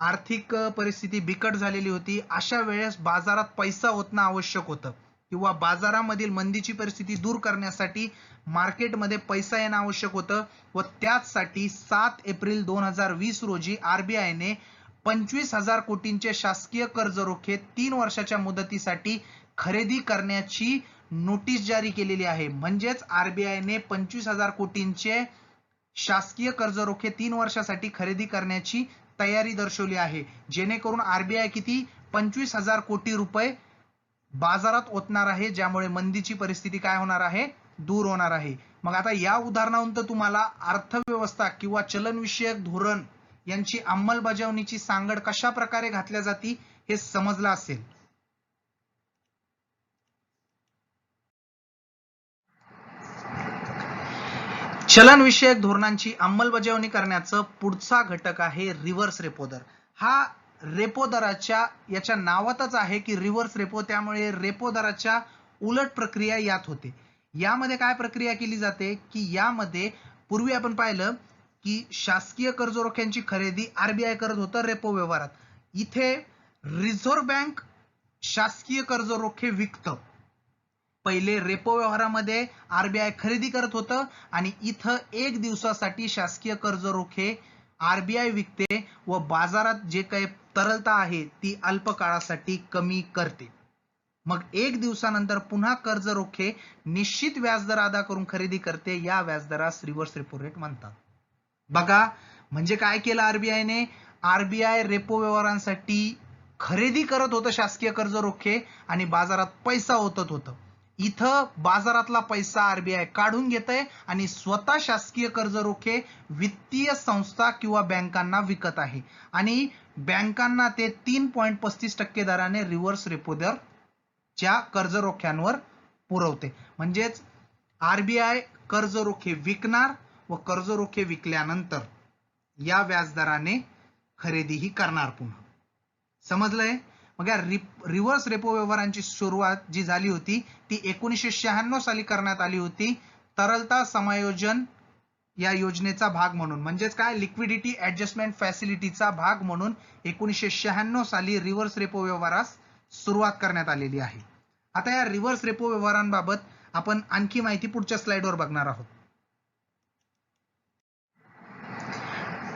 आर्थिक परिस्थिती बिकट झालेली होती. अशा वेळेस बाजारात पैसा ओतणं आवश्यक होतं किंवा बाजारामधील मंदीची परिस्थिती दूर करण्यासाठी मार्केटमध्ये पैसा येणं आवश्यक होतं व त्याचसाठी 7 एप्रिल 2020 रोजी आरबीआयने 25,000 कोटींचे शासकीय कर्ज रोखे 3 वर्षाच्या मुदतीसाठी खरेदी करण्याची नोटीस जारी केलेली आहे. म्हणजेच आरबीआयने 25,000 कोटींचे शासकीय कर्ज रोखे 3 वर्षासाठी खरेदी करण्याची तयारी दर्शवली आहे, जेणेकरून आरबीआय किती 25,000 कोटी रुपये बाजारात ओतणार आहे, ज्यामुळे मंदीची परिस्थिती काय होणार आहे? दूर होणार आहे. मग आता या उदाहरणावरून तर तुम्हाला अर्थव्यवस्था किंवा चलनविषयक धोरण यांची अंमलबजावणीची सांगड कशा प्रकारे घातल्या जाते हे समजलं असेल. चलनविषयक धोरणांची अंमलबजावणी करण्याचं पुढचा घटक आहे रिव्हर्स रेपो दर. हा रेपो दराच्या याच्या नावातच आहे की रिव्हर्स रेपो, त्यामुळे रेपो दराच्या उलट प्रक्रिया यात होते. यामध्ये काय प्रक्रिया केली जाते की यामध्ये पूर्वी आपण पाहिलं की शासकीय कर्ज रोख्यांची खरेदी आरबीआय करत होतं रेपो व्यवहारात. इथे रिझर्व्ह बँक शासकीय कर्ज रोखे विकतं. पहिले रेपो व्यवहारामध्ये आरबीआय खरेदी करत होतं आणि इथं 1 दिवसासाठी शासकीय कर्ज रोखे आरबीआय विकते व बाजारात जे काही तरलता आहे ती अल्प काळासाठी कमी करते. मग 1 दिवसानंतर पुन्हा कर्ज रोखे निश्चित व्याजदर अदा करून खरेदी करते. या व्याजदरास रिव्हर्स रेपो रेट म्हणतात. बघा, म्हणजे काय केलं आरबीआयने? आरबीआय रेपो व्यवहारांसाठी खरेदी करत होतं शासकीय कर्ज रोखे आणि बाजारात पैसा ओतत होतं. इथं बाजारातला पैसा आरबीआय काढून घेतंय आणि स्वतः शासकीय कर्ज रोखे वित्तीय संस्था किंवा बँकांना विकत आहे आणि बँकांना ते 3.35% दराने रिव्हर्स रेपो दर च्या कर्ज रोख्यांवर पुरवते. म्हणजेच आरबीआय कर्ज रोखे विकणार व कर्ज रोखे विकल्यानंतर या व्याजदराने खरेदीही करणार पुन्हा. समजलंय? मग या रिव्हर्स रेपो व्यवहारांची सुरुवात जी झाली होती ती 1996 साली करण्यात आली होती, तरलता समायोजन या योजनेचा भाग म्हणून. म्हणजेच काय, लिक्विडिटी ऍडजस्टमेंट फॅसिलिटीचा भाग म्हणून 1996 साली रिव्हर्स रेपो व्यवहारास सुरुवात करण्यात आलेली आहे. आता या रिव्हर्स रेपो व्यवहारांबाबत आपण आणखी माहिती पुढच्या स्लाइडवर बघणार आहोत.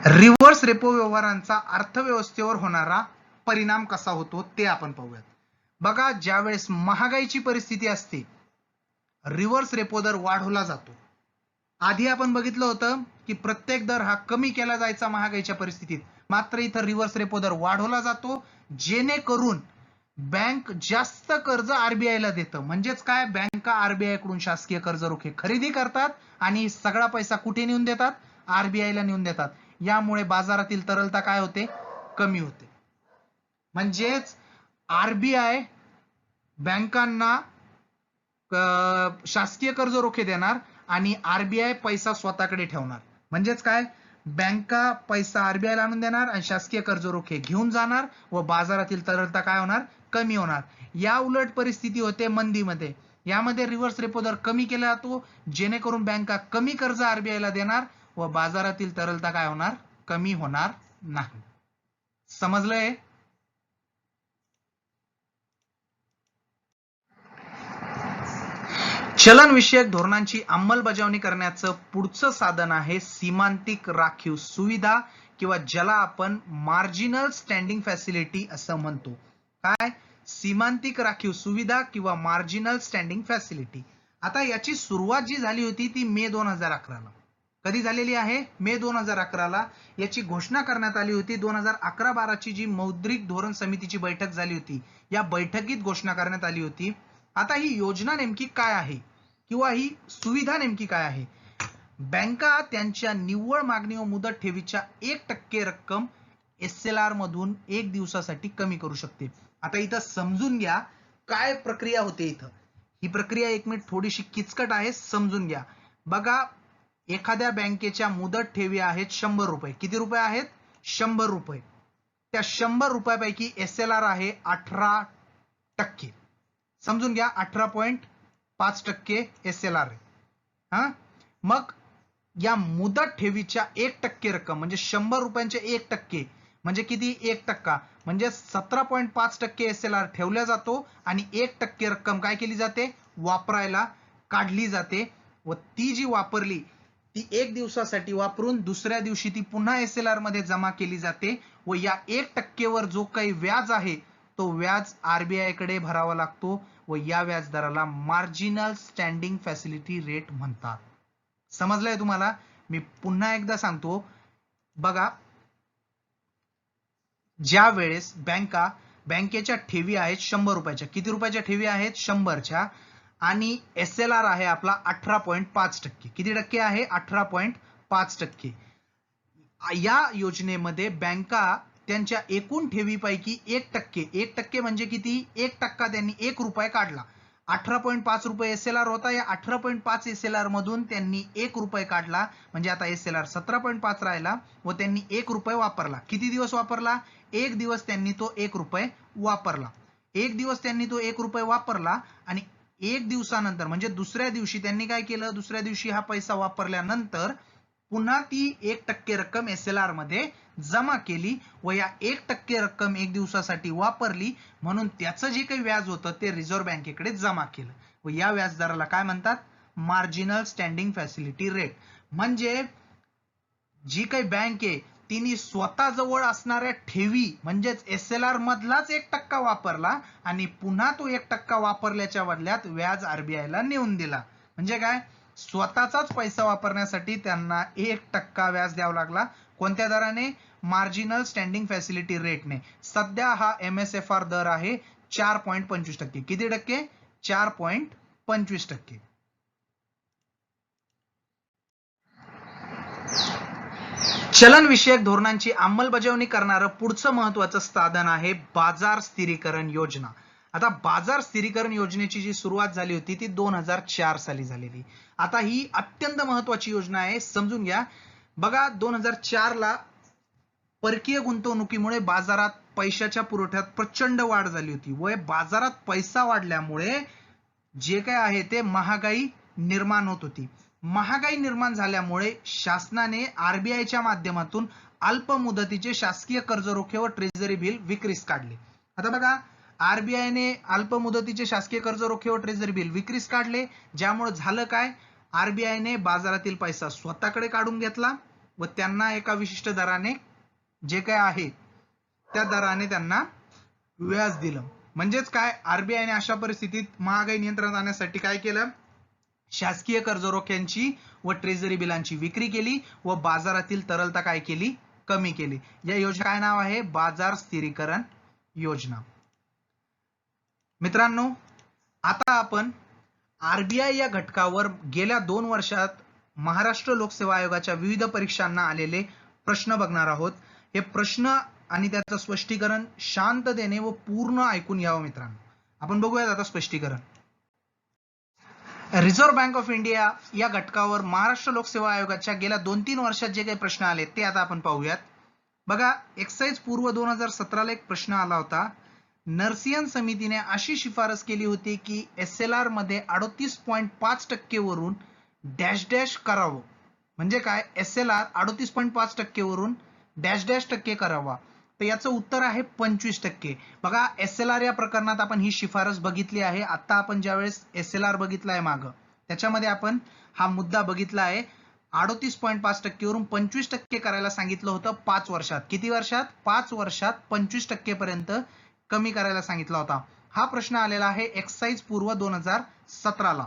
रिव्हर्स रेपो व्यवहारांचा अर्थव्यवस्थेवर होणारा परिणाम कसा होतो ते आपण पाहूयात. बघा, ज्यावेळेस महागाईची परिस्थिती असते रिव्हर्स रेपो दर वाढवला जातो. आधी आपण बघितलं होतं की प्रत्येक दर हा कमी केला जायचा महागाईच्या परिस्थितीत, मात्र इथं रिव्हर्स रेपो दर वाढवला जातो जेणेकरून बँक जास्त कर्ज आरबीआयला देतं. म्हणजेच काय, बँका आरबीआय कडून शासकीय कर्ज रोखे खरेदी करतात आणि सगळा पैसा कुठे नेऊन देतात, आरबीआयला नेऊन देतात. यामुळे बाजारातील तरलता काय होते, कमी होते. म्हणजेच आरबीआय बँकांना शासकीय कर्ज रोखे देणार आणि आरबीआय पैसा स्वतःकडे ठेवणार. म्हणजेच काय, बँका पैसा आरबीआयला आणून देणार आणि शासकीय कर्ज रोखे घेऊन जाणार व बाजारातील तरलता काय होणार, कमी होणार. या उलट परिस्थिती होते मंदीमध्ये. यामध्ये रिव्हर्स रेपो दर कमी केला जातो, जेणेकरून बँका कमी कर्ज आरबीआयला देणार व बाजारातील तरलता काय होणार, कमी होणार नाही. समजलंय? चलन विषयक धोरणांची अंमलबजावणी करण्याचं पुढचं साधन आहे सीमांतिक राखीव सुविधा, किंवा ज्याला आपण मार्जिनल स्टँडिंग फॅसिलिटी असं म्हणतो. काय, सीमांतिक राखीव सुविधा किंवा मार्जिनल स्टँडिंग फॅसिलिटी. आता याची सुरुवात जी झाली होती ती मे 2011 ला. कधी झालेली आहे, मे 2011 ला. याची घोषणा करण्यात आली होती 2011-12 ची जी मौद्रिक धोरण समितीची बैठक झाली होती, या बैठकीत घोषणा करण्यात आली होती. आता ही योजना नेमकी काय आहे किंवा ही सुविधा नेमकी काय आहे. बँका त्यांच्या निव्वळ मागणी व मुदत ठेवीच्या 1% रक्कम SLR मधून 1 दिवसासाठी कमी करू शकते. आता इथं समजून घ्या काय प्रक्रिया होते. इथं ही प्रक्रिया 1 मिनिट थोडीशी किचकट आहे, समजून घ्या. बघा, एखाद्या बँकेच्या मुदत ठेवी आहेत 100 रुपये. किती रुपये आहेत, 100 रुपये. त्या 100 रुपयापैकी SLR आहे 18%. समजून घ्या, 18.5% SLR आहे. हा, मग या मुदत ठेवीच्या 1% रक्कम म्हणजे 100 रुपयांचे 1% म्हणजे किती, 1%, म्हणजे 17.5% SLR ठेवल्या जातो आणि 1% रक्कम काय केली जाते, वापरायला काढली जाते. व ती जी वापरली ती 1 दिवसासाठी वापरून दुसऱ्या दिवशी ती पुन्हा SLR मध्ये जमा केली जाते व या 1% वर जो काही व्याज आहे तो व्याज आरबीआय कडे भरावा लागतो व या व्याजदराला मार्जिनल स्टँडिंग फॅसिलिटी रेट म्हणतात. समजलंय तुम्हाला? मी पुन्हा एकदा सांगतो. बघा, ज्या वेळेस बँकेच्या ठेवी आहेत 100 रुपयाच्या. किती रुपयाच्या ठेवी आहेत, 100च्या, आणि SLR आहे आपला 18.5%. किती टक्के आहे, 18.5%. या योजनेमध्ये बँका त्यांच्या एकूण ठेवीपैकी 1% म्हणजे किती, 1% त्यांनी 1 रुपये काढला. 18.5 रुपये SLR होता. या 18.5 SLR मधून त्यांनी 1 रुपये काढला, म्हणजे आता SLR 17.5 राहिला व त्यांनी 1 रुपये वापरला. किती दिवस वापरला, 1 दिवस त्यांनी तो 1 रुपये वापरला. 1 दिवस त्यांनी तो 1 रुपये वापरला आणि 1 दिवसानंतर म्हणजे दुसऱ्या दिवशी त्यांनी काय केलं, दुसऱ्या दिवशी हा पैसा वापरल्यानंतर पुन्हा ती 1% रक्कम SLR मध्ये जमा केली व या 1% रक्कम 1 दिवसासाठी वापरली, म्हणून त्याचं जे काही व्याज होतं ते रिझर्व्ह बँकेकडे जमा केलं व या व्याजदराला काय म्हणतात, मार्जिनल स्टँडिंग फॅसिलिटी रेट. म्हणजे जी काही बँक आहे तिने स्वतः जवळ असणाऱ्या ठेवी म्हणजेच SLR मधलाच 1% वापरला आणि पुन्हा तो 1% वापरल्याच्या बदल्यात व्याज आरबीआयला नेऊन दिला. म्हणजे काय, स्वतःचाच पैसा वापरण्यासाठी त्यांना 1% व्याज द्यावा लागला. कोणत्या दराने, मार्जिनल स्टँडिंग फॅसिलिटी रेटने. सध्या हा MSFR दर आहे 4.25%. किती टक्के, 4.25%. चलन विषयक धोरणांची अंमलबजावणी करणारं पुढचं महत्वाचं साधन आहे बाजार स्थिरीकरण योजना. आता बाजार स्थिरीकरण योजनेची जी सुरुवात झाली होती ती 2004 साली झालेली. आता ही अत्यंत महत्वाची योजना आहे, समजून घ्या. बघा, 2004 ला परकीय गुंतवणुकीमुळे बाजारात पैशाच्या पुरवठ्यात प्रचंड वाढ झाली होती व बाजारात पैसा वाढल्यामुळे जे काय आहे ते महागाई निर्माण होत होती. महागाई निर्माण झाल्यामुळे शासनाने आरबीआयच्या माध्यमातून अल्प मुदतीचे शासकीय कर्ज रोखे व ट्रेझरी बिल विक्रीस काढले. आता बघा, आरबीआयने अल्प मुदतीचे शासकीय कर्ज रोखे व ट्रेझरी बिल विक्रीस काढले, ज्यामुळे झालं काय, आरबीआयने बाजारातील पैसा स्वतःकडे काढून घेतला व त्यांना एका विशिष्ट दराने जे काय आहे त्या दराने त्यांना व्याज दिलं. म्हणजेच काय, आरबीआयने अशा परिस्थितीत महागाई नियंत्रणात आणण्यासाठी काय केलं, शासकीय कर्ज रोख्यांची व ट्रेझरी बिलांची विक्री केली व बाजारातील तरलता काय केली, कमी केली. या योजना काय नाव आहे, बाजार स्थिरीकरण योजना. मित्रांनो, आता आपण आरबीआय या घटकावर गेल्या 2 वर्षात महाराष्ट्र लोकसेवा आयोगाच्या विविध परीक्षांना आलेले प्रश्न बघणार आहोत. हे प्रश्न आणि त्याचं स्पष्टीकरण शांततेने व पूर्ण ऐकून घ्यावं मित्रांनो. आपण बघूयात आता स्पष्टीकरण. रिझर्व्ह बँक ऑफ इंडिया या घटकावर महाराष्ट्र लोकसेवा आयोगाच्या गेल्या 2-3 वर्षात जे काही प्रश्न आले ते आता आपण पाहूयात. बघा, एक्साइज पूर्व 2017 ला एक प्रश्न आला होता. नरसियन समितीने अशी शिफारस केली होती की SLR मध्ये 38.5% वरून डॅश डॅश करावं. म्हणजे काय? SLR 38.5% वरून डॅश डॅश टक्के करावा. तर याचं उत्तर आहे 25%. बघा, SLR या प्रकरणात आपण ही शिफारस बघितली आहे. आता आपण ज्यावेळेस SLR बघितला आहे मागं, त्याच्यामध्ये आपण हा मुद्दा बघितला आहे. 38.5% वरून 25% करायला सांगितलं होतं 5 वर्षात. किती वर्षात? 5 वर्षात 25% पर्यंत कमी करायला सांगितला होता. हा प्रश्न आलेला आहे एक्साइज पूर्व 2017 ला.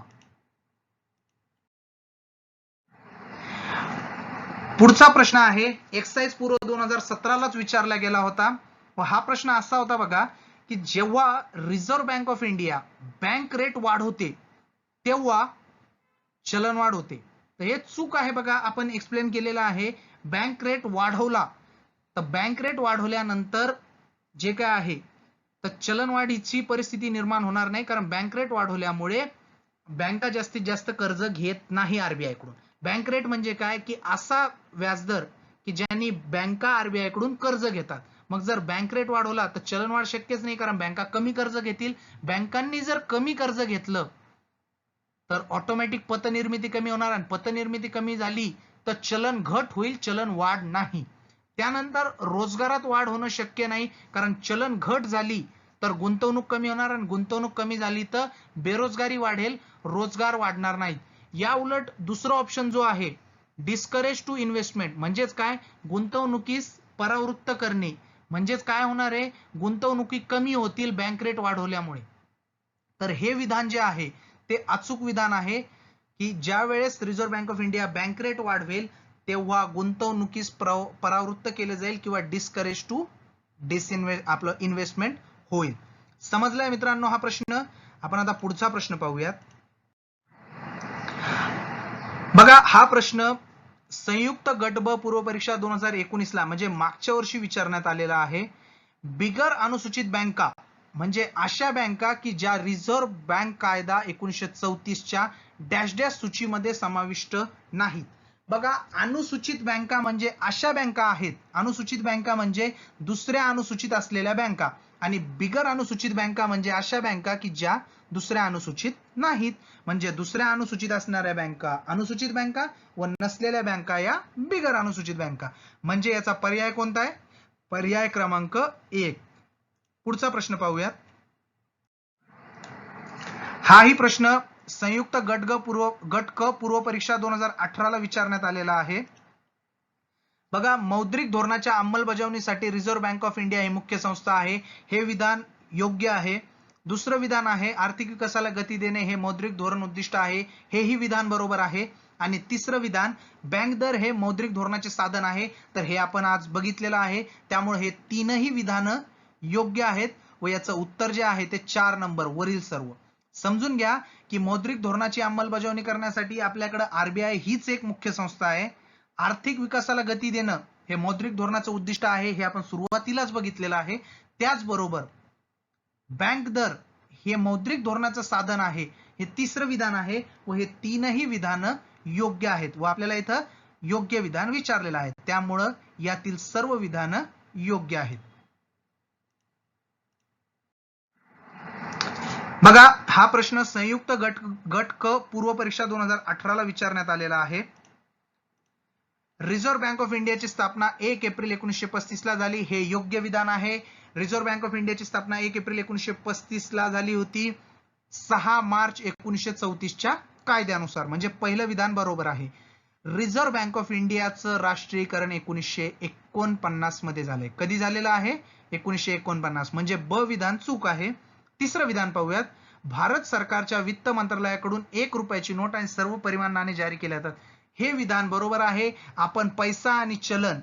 पुढचा प्रश्न आहे एक्साइज पूर्व 2017 लाच विचारला गेला होता. व हा प्रश्न असा होता बघा की जेव्हा reserve bank of India bank rate वाढवते तेव्हा चलनवाढ होते. तर हे चूक आहे बघा. आपण एक्सप्लेन केलेलं आहे. बँक रेट वाढवला तर बँक रेट वाढवल्यानंतर जे काय आहे तर चलनवाढीची परिस्थिती निर्माण होणार नाही, कारण बँक रेट वाढवल्यामुळे बँका जास्तीत जास्त कर्ज घेत नाही आरबीआय कडून. बँक रेट म्हणजे काय की असा व्याजदर की ज्यांनी बँका आरबीआय कडून कर्ज घेतात. मग जर बँक रेट वाढवला तर चलनवाढ शक्यच नाही, कारण बँका कमी कर्ज घेतील. बँकांनी जर कमी कर्ज घेतलं तर ऑटोमॅटिक पतनिर्मिती कमी होणार, आणि पतनिर्मिती कमी झाली तर चलन घट होईल, चलन वाढ नाही. त्यानंतर रोजगारात वाढ होणं शक्य नाही, कारण चलन घट झाली तर गुंतवणूक कमी होणार, आणि गुंतवणूक कमी झाली तर बेरोजगारी वाढेल, रोजगार वाढणार नाहीत. या उलट दुसरा ऑप्शन जो आहे डिस्करेज टू इन्व्हेस्टमेंट, म्हणजेच काय? गुंतवणुकीस परावृत्त करणे. म्हणजेच काय होणार आहे? गुंतवणुकी कमी होतील बँक रेट वाढवल्यामुळे. तर हे विधान जे आहे ते अचूक विधान आहे की ज्या वेळेस reserve bank of India bank rate वाढवेल तेव्हा गुंतवणुकीस परावृत्त केले जाईल किंवा डिस्करेज टू आपलं इन्व्हेस्टमेंट होईल. समजलाय मित्रांनो हा प्रश्न? आपण आता पुढचा प्रश्न पाहूयात. बघा, हा प्रश्न संयुक्त गट ब पूर्व परीक्षा 2019 ला म्हणजे मागच्या वर्षी विचारण्यात आलेला आहे. बिगर अनुसूचित बँका म्हणजे अशा बँका की ज्या रिझर्व्ह बँक कायदा 1934 च्या डॅश डॅश सूचीमध्ये समाविष्ट नाहीत. बघा, अनुसूचित बँका म्हणजे अशा बँका आहेत. अनुसूचित बँका म्हणजे दुसऱ्या अनुसूचित असलेल्या बँका, आणि बिगर अनुसूचित बँका म्हणजे अशा बँका की ज्या दुसऱ्या अनुसूचित नाहीत. म्हणजे दुसऱ्या अनुसूचित असणाऱ्या बँका अनुसूचित बँका व नसलेल्या बँका या बिगर अनुसूचित बँका. म्हणजे याचा पर्याय कोणता आहे? पर्याय क्रमांक 1. पुढचा प्रश्न पाहूयात. हाही प्रश्न संयुक्त गट क पूर्व परीक्षा 2018 ला विचारण्यात आलेला आहे. बघा, मौद्रिक धोरणाच्या अंमलबजावणीसाठी रिझर्व्ह बँक ऑफ इंडिया ही मुख्य संस्था आहे. हे विधान योग्य आहे. दुसरं विधान आहे आर्थिक विकासाला गती देणे हे मौद्रिक धोरण उद्दिष्ट आहे. हेही विधान बरोबर आहे. आणि तिसरं विधान बँक दर हे मौद्रिक धोरणाचे साधन आहे. तर हे आपण आज बघितलेलं आहे. त्यामुळे हे तीनही विधानं योग्य आहेत व याचं उत्तर जे आहे ते 4 नंबर वरील सर्व. समजून घ्या की मौद्रिक धोरणाची अंमलबजावणी करण्यासाठी आपल्याकडे आरबीआय हीच एक मुख्य संस्था आहे. आर्थिक विकासाला गती देणं हे मौद्रिक धोरणाचं उद्दिष्ट आहे, हे आपण सुरुवातीलाच बघितलेलं आहे. त्याचबरोबर बँक दर हे मौद्रिक धोरणाचं साधन आहे, हे तिसरं विधान आहे व हे तीनही विधानं योग्य आहेत व आपल्याला इथं योग्य विधान विचारलेलं आहे. त्यामुळं यातील सर्व विधानं योग्य आहेत. बघा, हा प्रश्न संयुक्त गट क पूर्व परीक्षा 2018 ला विचारण्यात आलेला आहे. रिझर्व्ह बँक ऑफ इंडियाची स्थापना 1 एप्रिल 1935 ला झाली. हे योग्य विधान आहे. रिझर्व्ह बँक ऑफ इंडियाची स्थापना 1 एप्रिल 1935 ला झाली होती 6 मार्च 1934 च्या कायद्यानुसार. म्हणजे पहिलं विधान बरोबर आहे. रिझर्व्ह बँक ऑफ इंडियाचं राष्ट्रीयकरण 1949 मध्ये झालंय. कधी झालेलं आहे? 1949. म्हणजे ब विधान चूक आहे. तिसरं विधान पाहूयात. भारत सरकारच्या वित्त मंत्रालयाकडून 1 रुपयाची नोट आणि सर्व परिमाण नाणे जारी केले जातात. हे विधान बरोबर आहे. आपण पैसा आणि चलन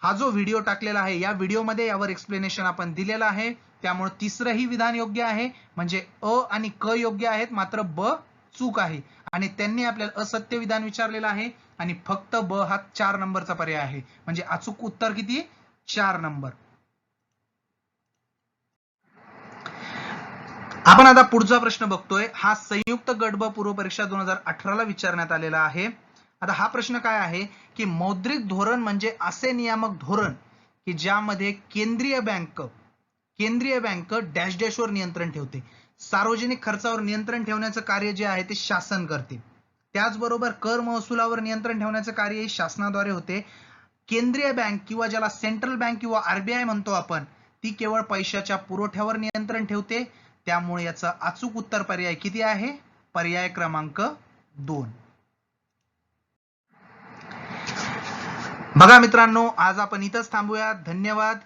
हा जो व्हिडिओ टाकलेला आहे या व्हिडिओमध्ये यावर एक्सप्लेनेशन आपण दिलेलं आहे. त्यामुळे तिसरंही विधान योग्य आहे. म्हणजे अ आणि क योग्य आहेत, मात्र ब चूक आहे. आणि त्यांनी आपल्याला असत्य विधान विचारलेलं आहे आणि फक्त ब हा 4 नंबरचा पर्याय आहे. म्हणजे अचूक उत्तर किती? 4 नंबर. आपण आता पुढचा प्रश्न बघतोय. हा संयुक्त गट ब पूर्व परीक्षा 2018 ला विचारण्यात आलेला आहे. आता हा प्रश्न काय आहे की मौद्रिक धोरण म्हणजे असे नियामक धोरण की ज्यामध्ये केंद्रीय बँक डॅश डॅशवर नियंत्रण ठेवते. सार्वजनिक खर्चावर नियंत्रण ठेवण्याचं कार्य जे आहे ते शासन करते. त्याचबरोबर कर महसुलावर नियंत्रण ठेवण्याचं कार्य शासनाद्वारे होते. केंद्रीय बँक किंवा ज्याला सेंट्रल बँक किंवा आरबीआय म्हणतो आपण, ती केवळ पैशाच्या पुरवठ्यावर नियंत्रण ठेवते. त्यामुळे याचा अचूक उत्तर पर्याय किती आहे? पर्याय क्रमांक 2. बघा मित्रांनो, आज आपण इथंच थांबूया. धन्यवाद.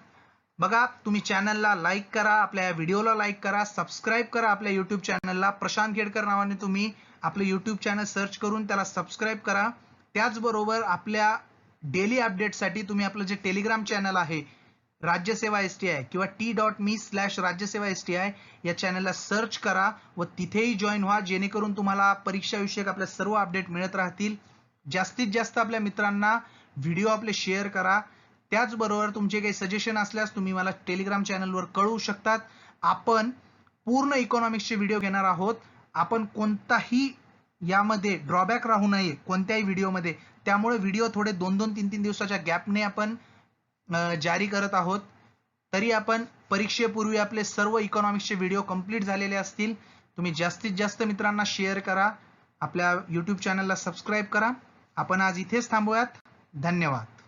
बघा, तुम्ही चॅनलला लाईक करा, आपल्या व्हिडिओला लाईक करा, सबस्क्राईब करा आपल्या युट्यूब चॅनलला. प्रशांत खेडकर नावाने तुम्ही आपलं युट्यूब चॅनल सर्च करून त्याला सबस्क्राईब करा. त्याचबरोबर आपल्या डेली अपडेटसाठी तुम्ही आपलं जे टेलिग्राम चॅनल आहे राज्यसेवा STI किंवा t.me/राज्यसेवा-STI या चॅनलला सर्च करा व तिथेही जॉईन व्हा, जेणेकरून तुम्हाला परीक्षाविषयक आपल्या सर्व अपडेट मिळत राहतील. जास्तीत जास्त आपल्या मित्रांना व्हिडिओ आपले शेअर करा. त्याचबरोबर तुमचे काही सजेशन असल्यास तुम्ही मला टेलिग्राम चॅनलवर कळवू शकतात. आपण पूर्ण इकॉनॉमिक्सचे व्हिडिओ घेणार आहोत. आपण कोणताही यामध्ये ड्रॉबॅक राहू नये कोणत्याही व्हिडिओमध्ये. त्यामुळे व्हिडिओ थोडे 2-2, 3-3 दिवसाच्या गॅपने आपण जारी करत आहोत. तरी आपण परीक्षेपूर्वी आपले सर्व इकॉनॉमिक्सचे व्हिडिओ कंप्लीट झालेले असतील. तुम्ही जास्तीत जास्त मित्रांना शेअर करा, आपल्या युट्यूब चॅनलला सबस्क्राईब करा. आपण आज इथेच थांबूयात. धन्यवाद.